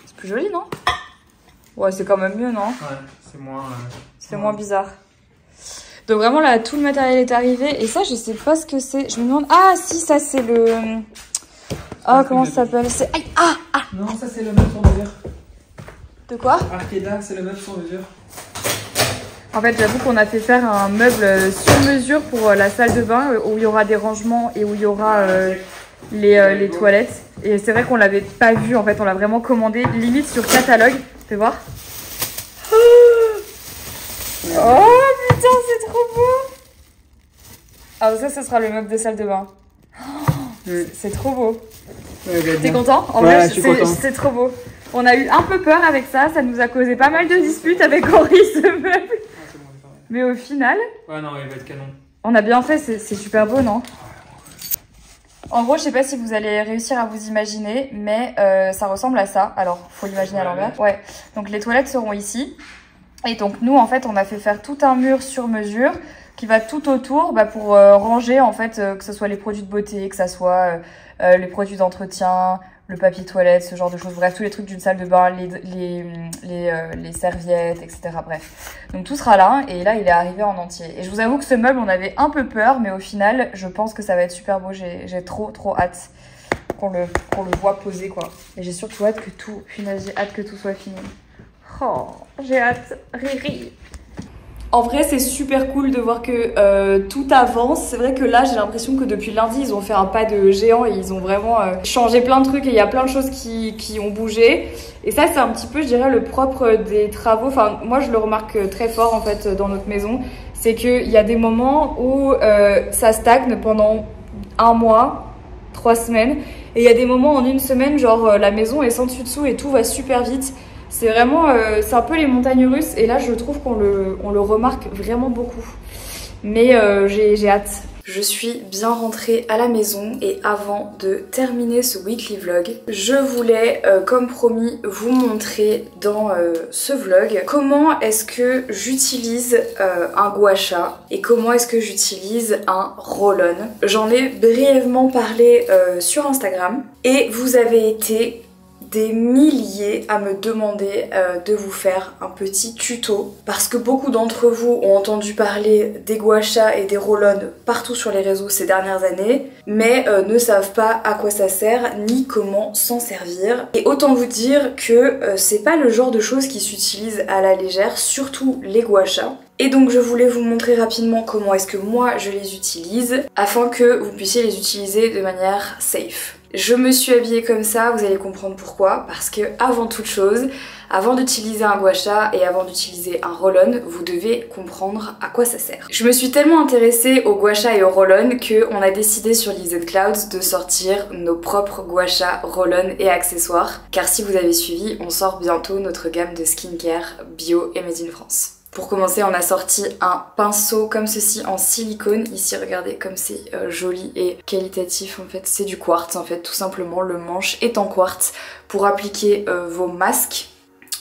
C'est plus joli, non? Ouais, c'est quand même mieux, non? Ouais, c'est moins... c'est moins bizarre. Donc vraiment là, tout le matériel est arrivé. Et ça, je sais pas ce que c'est. Je me demande... Ah si, ça c'est le... Ah, comment ça s'appelle? C'est... Ah. Non, ça c'est le meuble sur mesure. De quoi? Arkeda, c'est le meuble sur mesure. En fait, j'avoue qu'on a fait faire un meuble sur mesure pour la salle de bain où il y aura des rangements et où il y aura les toilettes. Et c'est vrai qu'on l'avait pas vu, en fait, on l'a vraiment commandé limite sur catalogue. Fais voir. Oh putain, c'est trop beau! Ah, ça, ce sera le meuble de salle de bain. C'est trop beau. Ouais, t'es content? En vrai, c'est trop beau. On a eu un peu peur avec ça, ça nous a causé pas mal de disputes avec Henri, ce meuble. Mais au final... Ouais, non, il va être canon. On a bien fait, c'est super beau, non? En gros, je sais pas si vous allez réussir à vous imaginer, mais ça ressemble à ça. Alors, faut l'imaginer à l'envers. Ouais. Donc, les toilettes seront ici. Et donc, nous, en fait, on a fait faire tout un mur sur mesure qui va tout autour pour ranger, en fait, que ce soit les produits de beauté, que ce soit les produits d'entretien, le papier toilette, ce genre de choses. Bref, tous les trucs d'une salle de bain, les serviettes, etc. Bref. Donc, tout sera là. Et là, il est arrivé en entier. Et je vous avoue que ce meuble, on avait un peu peur. Mais au final, je pense que ça va être super beau. J'ai trop hâte qu'on le voit poser, quoi. Et j'ai surtout hâte que tout... Punaise, j'ai hâte que tout soit fini. Oh, j'ai hâte. Riri. En vrai, c'est super cool de voir que tout avance. C'est vrai que là, j'ai l'impression que depuis lundi, ils ont fait un pas de géant et ils ont vraiment changé plein de trucs et il y a plein de choses qui ont bougé. Et ça, c'est un petit peu, je dirais, le propre des travaux. Enfin, moi, je le remarque très fort, en fait, dans notre maison. C'est qu'il y a des moments où ça stagne pendant 1 mois, 3 semaines. Et il y a des moments en 1 semaine, genre la maison est sans dessus dessous et tout va super vite. C'est vraiment, c'est un peu les montagnes russes et là je trouve qu'on le remarque vraiment beaucoup. Mais j'ai hâte. Je suis bien rentrée à la maison et avant de terminer ce weekly vlog, je voulais, comme promis, vous montrer dans ce vlog comment est-ce que j'utilise un gua sha et comment est-ce que j'utilise un roll-on. J'en ai brièvement parlé sur Instagram et vous avez été des milliers à me demander de vous faire un petit tuto parce que beaucoup d'entre vous ont entendu parler des gua sha et des roll-on partout sur les réseaux ces dernières années mais ne savent pas à quoi ça sert ni comment s'en servir. Et autant vous dire que c'est pas le genre de choses qui s'utilisent à la légère, surtout les gua sha. Et donc je voulais vous montrer rapidement comment est-ce que moi je les utilise afin que vous puissiez les utiliser de manière safe. Je me suis habillée comme ça, vous allez comprendre pourquoi, parce que avant toute chose, avant d'utiliser un gua sha et avant d'utiliser un roll-on, vous devez comprendre à quoi ça sert. Je me suis tellement intéressée au gua sha et au roll-on qu'on a décidé sur Liz & Clouds de sortir nos propres gua sha, roll-on et accessoires, car si vous avez suivi, on sort bientôt notre gamme de skincare bio et made in France. Pour commencer, on a sorti un pinceau comme ceci en silicone. Ici, regardez comme c'est joli et qualitatif. En fait, c'est du quartz. En fait, tout simplement, le manche est en quartz pour appliquer vos masques.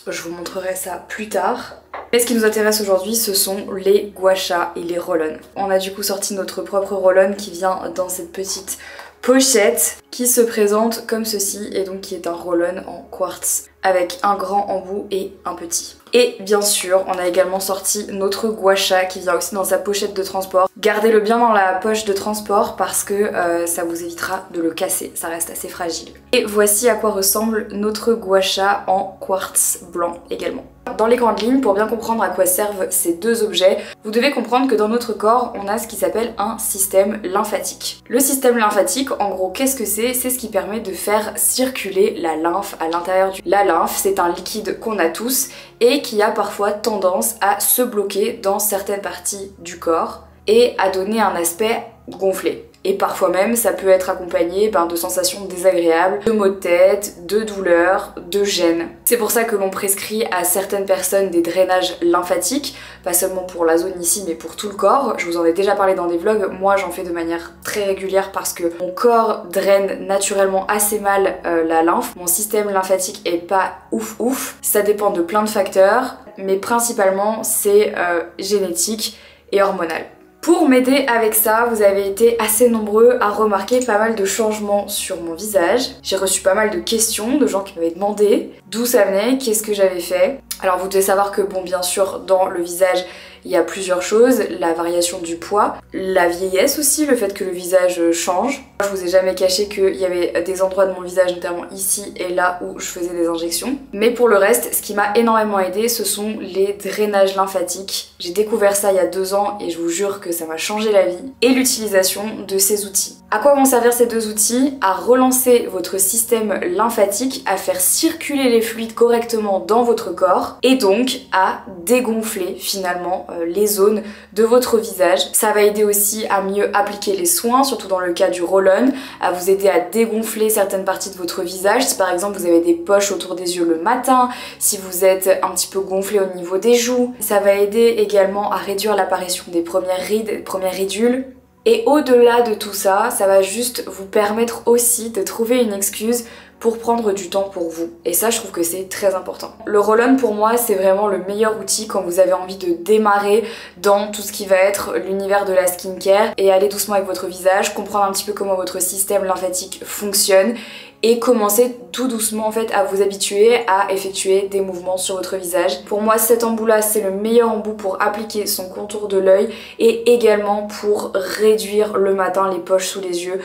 Je vous montrerai ça plus tard. Mais ce qui nous intéresse aujourd'hui, ce sont les gua sha et les roll-on. On a du coup sorti notre propre roll-on qui vient dans cette petite pochette qui se présente comme ceci et donc qui est un roll-on en quartz avec un grand embout et un petit. Et bien sûr, on a également sorti notre gua sha qui vient aussi dans sa pochette de transport. Gardez-le bien dans la poche de transport parce que ça vous évitera de le casser, ça reste assez fragile. Et voici à quoi ressemble notre gua sha en quartz blanc également. Dans les grandes lignes, pour bien comprendre à quoi servent ces deux objets, vous devez comprendre que dans notre corps, on a ce qui s'appelle un système lymphatique. Le système lymphatique, en gros, qu'est-ce que c'est? C'est ce qui permet de faire circuler la lymphe à l'intérieur du... La lymphe, c'est un liquide qu'on a tous et qui a parfois tendance à se bloquer dans certaines parties du corps et à donner un aspect gonflé. Et parfois même ça peut être accompagné de sensations désagréables, de maux de tête, de douleurs, de gêne. C'est pour ça que l'on prescrit à certaines personnes des drainages lymphatiques, pas seulement pour la zone ici mais pour tout le corps. Je vous en ai déjà parlé dans des vlogs, moi j'en fais de manière très régulière parce que mon corps draine naturellement assez mal la lymphe. Mon système lymphatique est pas ouf. Ça dépend de plein de facteurs, mais principalement c'est génétique et hormonal. Pour m'aider avec ça, vous avez été assez nombreux à remarquer pas mal de changements sur mon visage. J'ai reçu pas mal de questions de gens qui m'avaient demandé d'où ça venait, qu'est-ce que j'avais fait. Alors vous devez savoir que bon, bien sûr, dans le visage, il y a plusieurs choses, la variation du poids, la vieillesse aussi, le fait que le visage change. Je vous ai jamais caché qu'il y avait des endroits de mon visage, notamment ici et là où je faisais des injections. Mais pour le reste, ce qui m'a énormément aidé, ce sont les drainages lymphatiques. J'ai découvert ça il y a 2 ans et je vous jure que ça m'a changé la vie. Et l'utilisation de ces outils. À quoi vont servir ces 2 outils? À relancer votre système lymphatique, à faire circuler les fluides correctement dans votre corps et donc à dégonfler finalement les zones de votre visage. Ça va aider aussi à mieux appliquer les soins, surtout dans le cas du roll-on, à vous aider à dégonfler certaines parties de votre visage. Si par exemple vous avez des poches autour des yeux le matin, si vous êtes un petit peu gonflé au niveau des joues, ça va aider également à réduire l'apparition des premières rides, des premières ridules. Et au-delà de tout ça, ça va juste vous permettre aussi de trouver une excuse pour prendre du temps pour vous. Et ça, je trouve que c'est très important. Le roll-on, pour moi, c'est vraiment le meilleur outil quand vous avez envie de démarrer dans tout ce qui va être l'univers de la skincare et aller doucement avec votre visage, comprendre un petit peu comment votre système lymphatique fonctionne et commencer tout doucement en fait à vous habituer à effectuer des mouvements sur votre visage. Pour moi, cet embout là, c'est le meilleur embout pour appliquer son contour de l'œil et également pour réduire le matin les poches sous les yeux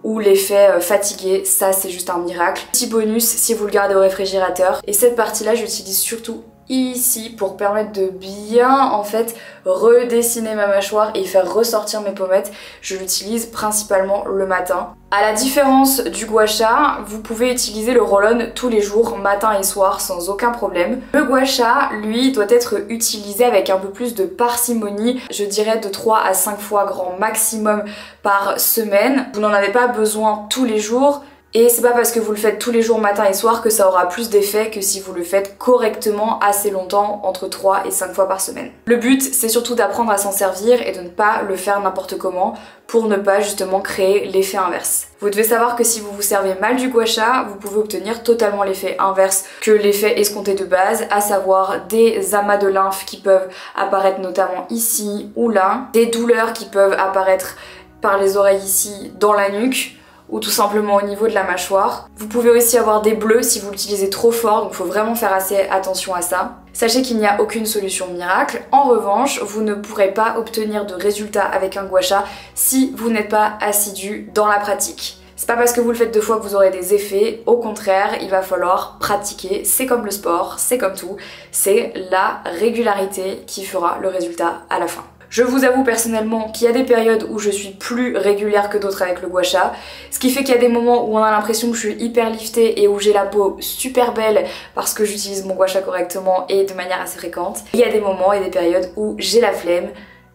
ou l'effet fatigué. Ça, c'est juste un miracle. Petit bonus si vous le gardez au réfrigérateur. Et cette partie là, j'utilise surtout ici pour permettre de bien en fait redessiner ma mâchoire et faire ressortir mes pommettes. Je l'utilise principalement le matin. À la différence du gua sha, vous pouvez utiliser le roll-on tous les jours, matin et soir, sans aucun problème. Le gua sha, lui, doit être utilisé avec un peu plus de parcimonie, je dirais de 3 à 5 fois grand maximum par semaine. Vous n'en avez pas besoin tous les jours. Et c'est pas parce que vous le faites tous les jours matin et soir que ça aura plus d'effet que si vous le faites correctement assez longtemps, entre 3 et 5 fois par semaine. Le but, c'est surtout d'apprendre à s'en servir et de ne pas le faire n'importe comment pour ne pas justement créer l'effet inverse. Vous devez savoir que si vous vous servez mal du gua sha, vous pouvez obtenir totalement l'effet inverse que l'effet escompté de base, à savoir des amas de lymphe qui peuvent apparaître notamment ici ou là, des douleurs qui peuvent apparaître par les oreilles ici, dans la nuque, ou tout simplement au niveau de la mâchoire. Vous pouvez aussi avoir des bleus si vous l'utilisez trop fort, donc il faut vraiment faire assez attention à ça. Sachez qu'il n'y a aucune solution miracle. En revanche, vous ne pourrez pas obtenir de résultats avec un gua sha si vous n'êtes pas assidu dans la pratique. C'est pas parce que vous le faites 2 fois que vous aurez des effets, au contraire, il va falloir pratiquer. C'est comme le sport, c'est comme tout, c'est la régularité qui fera le résultat à la fin. Je vous avoue personnellement qu'il y a des périodes où je suis plus régulière que d'autres avec le gua sha, ce qui fait qu'il y a des moments où on a l'impression que je suis hyper liftée et où j'ai la peau super belle parce que j'utilise mon gua sha correctement et de manière assez fréquente. Il y a des moments et des périodes où j'ai la flemme,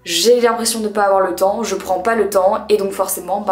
j'ai l'impression de ne pas avoir le temps, je prends pas le temps et donc forcément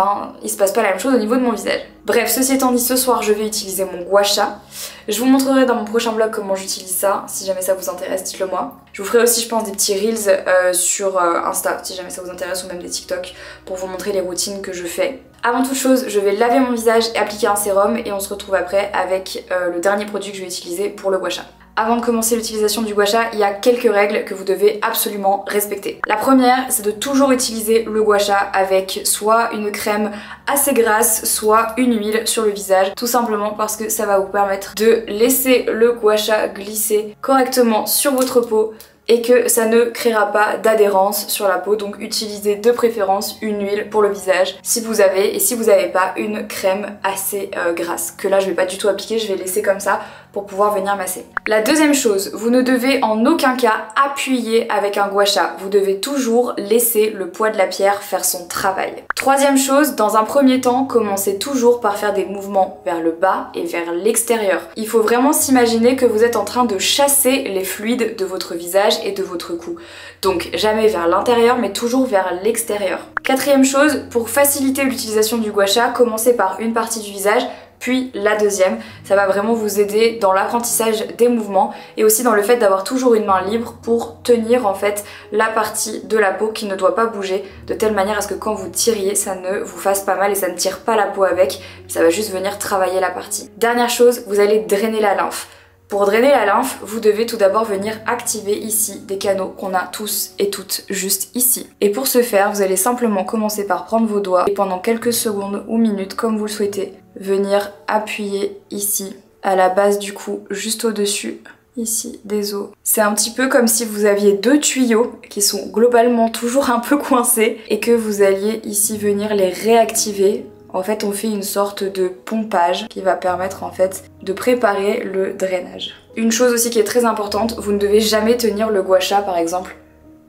il se passe pas la même chose au niveau de mon visage. Bref, ceci étant dit, ce soir je vais utiliser mon gua sha. Je vous montrerai dans mon prochain vlog comment j'utilise ça, si jamais ça vous intéresse, dites-le moi. Je vous ferai aussi je pense des petits reels sur Insta, si jamais ça vous intéresse, ou même des TikTok, pour vous montrer les routines que je fais. Avant toute chose, je vais laver mon visage et appliquer un sérum et on se retrouve après avec le dernier produit que je vais utiliser pour le gua sha. Avant de commencer l'utilisation du gua sha, il y a quelques règles que vous devez absolument respecter. La première, c'est de toujours utiliser le gua sha avec soit une crème assez grasse, soit une huile sur le visage, tout simplement parce que ça va vous permettre de laisser le gua sha glisser correctement sur votre peau et que ça ne créera pas d'adhérence sur la peau, donc utilisez de préférence une huile pour le visage si vous avez, et si vous n'avez pas une crème assez grasse, que là je vais pas du tout appliquer, je vais laisser comme ça pour pouvoir venir masser. La deuxième chose, vous ne devez en aucun cas appuyer avec un gua sha, vous devez toujours laisser le poids de la pierre faire son travail. Troisième chose, dans un premier temps, commencez toujours par faire des mouvements vers le bas et vers l'extérieur. Il faut vraiment s'imaginer que vous êtes en train de chasser les fluides de votre visage et de votre cou. Donc jamais vers l'intérieur mais toujours vers l'extérieur. Quatrième chose, pour faciliter l'utilisation du gua sha, commencez par une partie du visage, puis la deuxième. Ça va vraiment vous aider dans l'apprentissage des mouvements et aussi dans le fait d'avoir toujours une main libre pour tenir en fait la partie de la peau qui ne doit pas bouger, de telle manière à ce que quand vous tiriez, ça ne vous fasse pas mal et ça ne tire pas la peau avec, ça va juste venir travailler la partie. Dernière chose, vous allez drainer la lymphe. Pour drainer la lymphe, vous devez tout d'abord venir activer ici des canaux qu'on a tous et toutes juste ici. Et pour ce faire, vous allez simplement commencer par prendre vos doigts et pendant quelques secondes ou minutes, comme vous le souhaitez, venir appuyer ici, à la base du cou, juste au-dessus, ici, des os. C'est un petit peu comme si vous aviez deux tuyaux qui sont globalement toujours un peu coincés et que vous alliez ici venir les réactiver. En fait, on fait une sorte de pompage qui va permettre en fait de préparer le drainage. Une chose aussi qui est très importante, vous ne devez jamais tenir le gua sha par exemple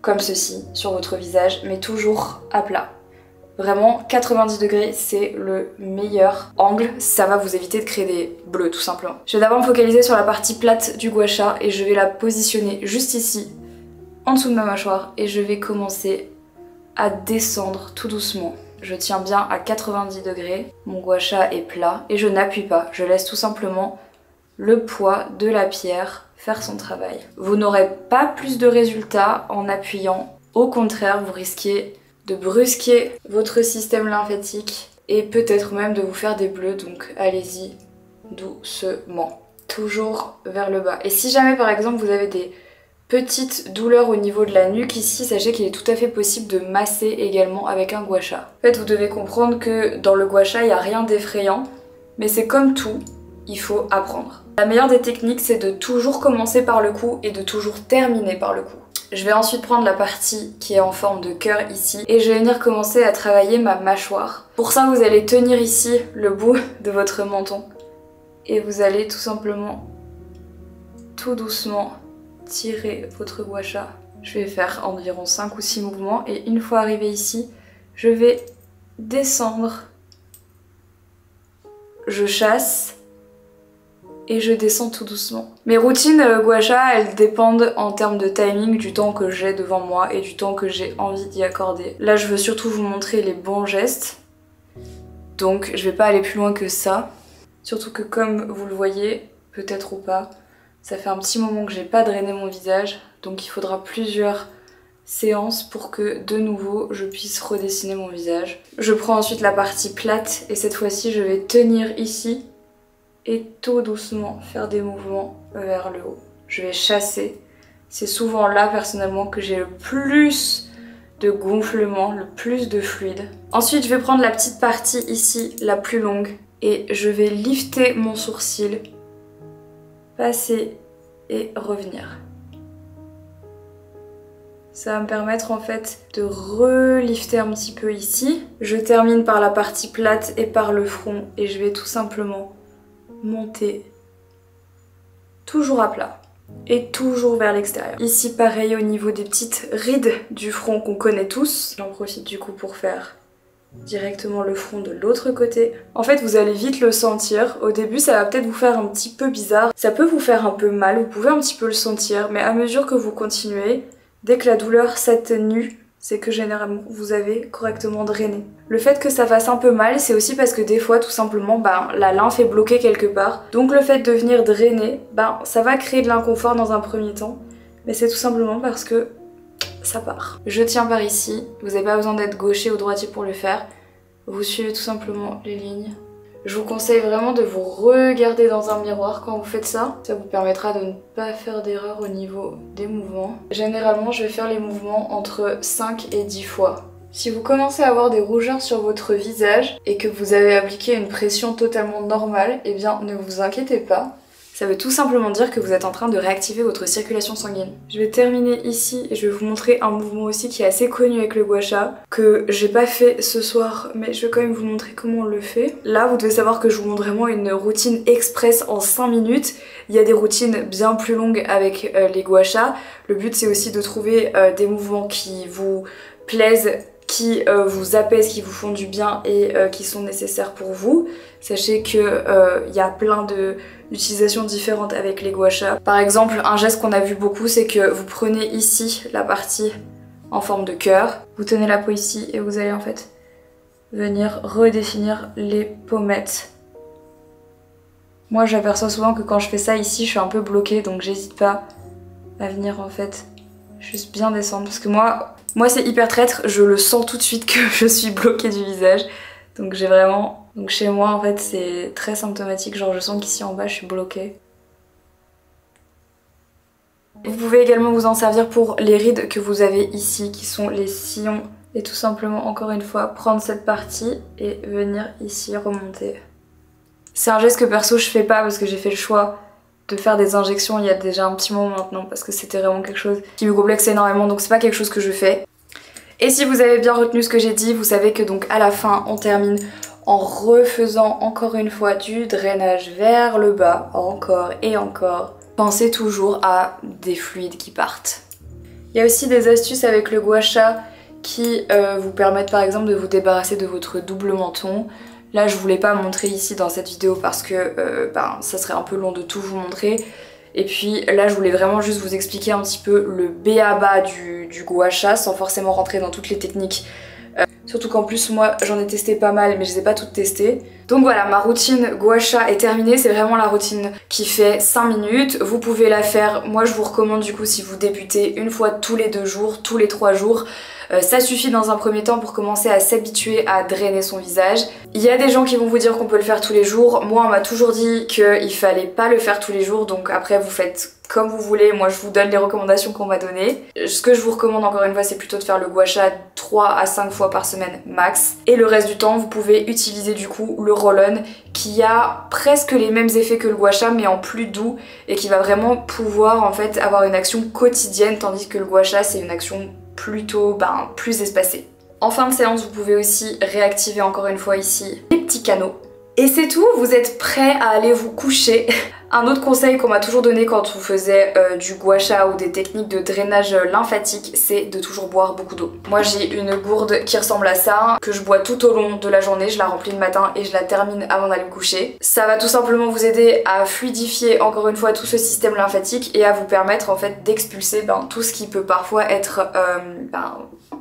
comme ceci sur votre visage, mais toujours à plat. Vraiment, 90 degrés, c'est le meilleur angle. Ça va vous éviter de créer des bleus, tout simplement. Je vais d'abord me focaliser sur la partie plate du gua sha et je vais la positionner juste ici, en dessous de ma mâchoire, et je vais commencer à descendre tout doucement. Je tiens bien à 90 degrés, mon gua sha est plat et je n'appuie pas. Je laisse tout simplement le poids de la pierre faire son travail. Vous n'aurez pas plus de résultats en appuyant. Au contraire, vous risquez de brusquer votre système lymphatique et peut-être même de vous faire des bleus, donc allez-y doucement, toujours vers le bas. Et si jamais par exemple vous avez des petites douleurs au niveau de la nuque ici, sachez qu'il est tout à fait possible de masser également avec un gua sha. En fait, vous devez comprendre que dans le gua sha, il n'y a rien d'effrayant, mais c'est comme tout, il faut apprendre. La meilleure des techniques, c'est de toujours commencer par le cou et de toujours terminer par le cou. Je vais ensuite prendre la partie qui est en forme de cœur ici et je vais venir commencer à travailler ma mâchoire. Pour ça, vous allez tenir ici le bout de votre menton et vous allez tout simplement, tout doucement, tirer votre gua sha. Je vais faire environ 5 ou 6 mouvements et une fois arrivé ici, je vais descendre, je chasse et je descends tout doucement. Mes routines gua sha, elles dépendent en termes de timing du temps que j'ai devant moi et du temps que j'ai envie d'y accorder. Là, je veux surtout vous montrer les bons gestes, donc je vais pas aller plus loin que ça. Surtout que comme vous le voyez, peut-être ou pas, ça fait un petit moment que j'ai pas drainé mon visage, donc il faudra plusieurs séances pour que de nouveau je puisse redessiner mon visage. Je prends ensuite la partie plate et cette fois-ci je vais tenir ici et tout doucement faire des mouvements vers le haut. Je vais chasser. C'est souvent là personnellement que j'ai le plus de gonflement, le plus de fluide. Ensuite je vais prendre la petite partie ici, la plus longue, et je vais lifter mon sourcil, passer et revenir. Ça va me permettre en fait de relifter un petit peu ici. Je termine par la partie plate et par le front et je vais tout simplement monter toujours à plat et toujours vers l'extérieur. Ici pareil au niveau des petites rides du front qu'on connaît tous. J'en profite du coup pour faire directement le front de l'autre côté. En fait vous allez vite le sentir. Au début ça va peut-être vous faire un petit peu bizarre, ça peut vous faire un peu mal, vous pouvez un petit peu le sentir, mais à mesure que vous continuez, dès que la douleur s'atténue, c'est que généralement vous avez correctement drainé. Le fait que ça fasse un peu mal, c'est aussi parce que des fois tout simplement la lymphe est bloquée quelque part. Donc le fait de venir drainer, ça va créer de l'inconfort dans un premier temps, mais c'est tout simplement parce que ça part. Je tiens par ici, vous n'avez pas besoin d'être gaucher ou droitier pour le faire, vous suivez tout simplement les lignes. Je vous conseille vraiment de vous regarder dans un miroir quand vous faites ça. Ça vous permettra de ne pas faire d'erreur au niveau des mouvements. Généralement, je vais faire les mouvements entre 5 et 10 fois. Si vous commencez à avoir des rougeurs sur votre visage et que vous avez appliqué une pression totalement normale, eh bien ne vous inquiétez pas. Ça veut tout simplement dire que vous êtes en train de réactiver votre circulation sanguine. Je vais terminer ici et je vais vous montrer un mouvement aussi qui est assez connu avec le gua sha, que j'ai pas fait ce soir, mais je vais quand même vous montrer comment on le fait. Là, vous devez savoir que je vous montre vraiment une routine express en 5 minutes. Il y a des routines bien plus longues avec les gua sha. Le but c'est aussi de trouver des mouvements qui vous plaisent, qui vous apaisent, qui vous font du bien et qui sont nécessaires pour vous. Sachez que y a plein d'utilisations différentes avec les gua sha. Par exemple, un geste qu'on a vu beaucoup, c'est que vous prenez ici la partie en forme de cœur, vous tenez la peau ici et vous allez en fait venir redéfinir les pommettes. Moi j'aperçois souvent que quand je fais ça ici, je suis un peu bloquée, donc j'hésite pas à venir en fait juste bien descendre, parce que moi c'est hyper traître, je le sens tout de suite que je suis bloquée du visage, donc j'ai vraiment... Donc chez moi en fait c'est très symptomatique, genre je sens qu'ici en bas je suis bloquée. Vous pouvez également vous en servir pour les rides que vous avez ici, qui sont les sillons, et tout simplement encore une fois prendre cette partie et venir ici remonter. C'est un geste que perso je fais pas parce que j'ai fait le choix de faire des injections il y a déjà un petit moment maintenant, parce que c'était vraiment quelque chose qui me complexait énormément, donc c'est pas quelque chose que je fais. Et si vous avez bien retenu ce que j'ai dit, vous savez que donc à la fin on termine en refaisant encore une fois du drainage vers le bas, encore et encore. Pensez toujours à des fluides qui partent. Il y a aussi des astuces avec le gua sha qui vous permettent par exemple de vous débarrasser de votre double menton. Là je voulais pas montrer ici dans cette vidéo parce que ça serait un peu long de tout vous montrer. Et puis là je voulais vraiment juste vous expliquer un petit peu le b.a.-ba du gua sha sans forcément rentrer dans toutes les techniques. Surtout qu'en plus moi j'en ai testé pas mal mais je les ai pas toutes testées. Donc voilà, ma routine gua sha est terminée, c'est vraiment la routine qui fait 5 minutes. Vous pouvez la faire, moi je vous recommande du coup si vous débutez une fois tous les 2 jours, tous les 3 jours. Ça suffit dans un premier temps pour commencer à s'habituer à drainer son visage. Il y a des gens qui vont vous dire qu'on peut le faire tous les jours. Moi on m'a toujours dit qu'il fallait pas le faire tous les jours, donc après vous faites comme vous voulez. Moi je vous donne les recommandations qu'on m'a données. Ce que je vous recommande encore une fois c'est plutôt de faire le gua sha 3 à 5 fois par semaine max. Et le reste du temps vous pouvez utiliser du coup le roll-on qui a presque les mêmes effets que le gua sha mais en plus doux et qui va vraiment pouvoir en fait avoir une action quotidienne, tandis que le gua sha c'est une action plutôt plus espacée. En fin de séance, vous pouvez aussi réactiver encore une fois ici les petits canaux. Et c'est tout, vous êtes prêts à aller vous coucher. Un autre conseil qu'on m'a toujours donné quand on faisait du gua sha ou des techniques de drainage lymphatique, c'est de toujours boire beaucoup d'eau. Moi j'ai une gourde qui ressemble à ça, que je bois tout au long de la journée, je la remplis le matin et je la termine avant d'aller me coucher. Ça va tout simplement vous aider à fluidifier encore une fois tout ce système lymphatique et à vous permettre en fait d'expulser tout ce qui peut parfois être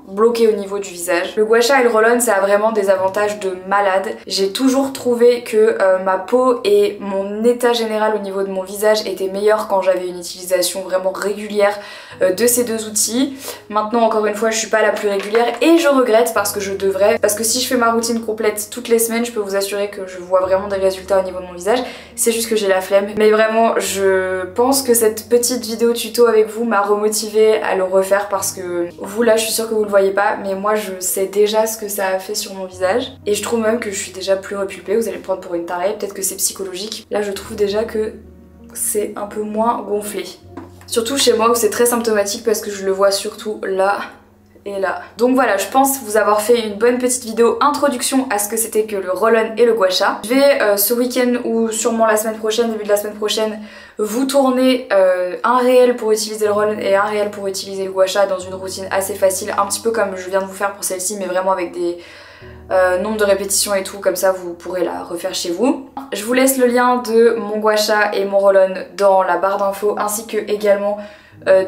bloqué au niveau du visage. Le gua sha et le roll-on ça a vraiment des avantages de malade. J'ai toujours trouvé que ma peau et mon état général au niveau de mon visage était meilleur quand j'avais une utilisation vraiment régulière de ces deux outils. Maintenant encore une fois je suis pas la plus régulière et je regrette parce que je devrais, parce que si je fais ma routine complète toutes les semaines je peux vous assurer que je vois vraiment des résultats au niveau de mon visage. C'est juste que j'ai la flemme, mais vraiment je pense que cette petite vidéo tuto avec vous m'a remotivée à le refaire parce que vous là je suis sûre que vous le voyez pas mais moi je sais déjà ce que ça a fait sur mon visage et je trouve même que je suis déjà plus repulpée. Vous allez me prendre pour une tarée, peut-être que c'est psychologique. Là je trouve déjà que c'est un peu moins gonflé. Surtout chez moi où c'est très symptomatique parce que je le vois surtout là et là. Donc voilà, je pense vous avoir fait une bonne petite vidéo introduction à ce que c'était que le roll-on et le gua sha. Je vais ce week-end ou sûrement la semaine prochaine, début de la semaine prochaine, vous tourner un réel pour utiliser le roll-on et un réel pour utiliser le gua sha dans une routine assez facile, un petit peu comme je viens de vous faire pour celle-ci mais vraiment avec des nombre de répétitions et tout, comme ça vous pourrez la refaire chez vous. Je vous laisse le lien de mon gua sha et mon roll-on dans la barre d'infos ainsi que également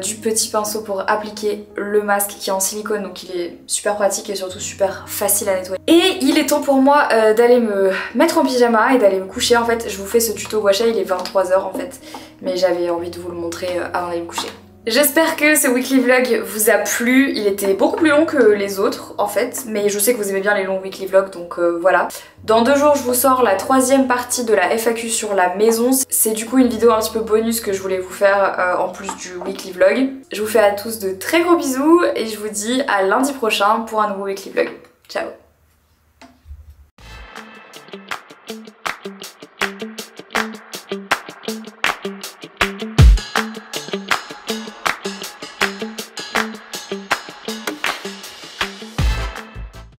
du petit pinceau pour appliquer le masque qui est en silicone, donc il est super pratique et surtout super facile à nettoyer. Et il est temps pour moi d'aller me mettre en pyjama et d'aller me coucher. En fait je vous fais ce tuto gua sha, il est 23 h en fait, mais j'avais envie de vous le montrer avant d'aller me coucher. J'espère que ce weekly vlog vous a plu, il était beaucoup plus long que les autres en fait, mais je sais que vous aimez bien les longs weekly vlogs donc voilà. Dans 2 jours je vous sors la 3e partie de la FAQ sur la maison, c'est du coup une vidéo un petit peu bonus que je voulais vous faire en plus du weekly vlog. Je vous fais à tous de très gros bisous et je vous dis à lundi prochain pour un nouveau weekly vlog. Ciao.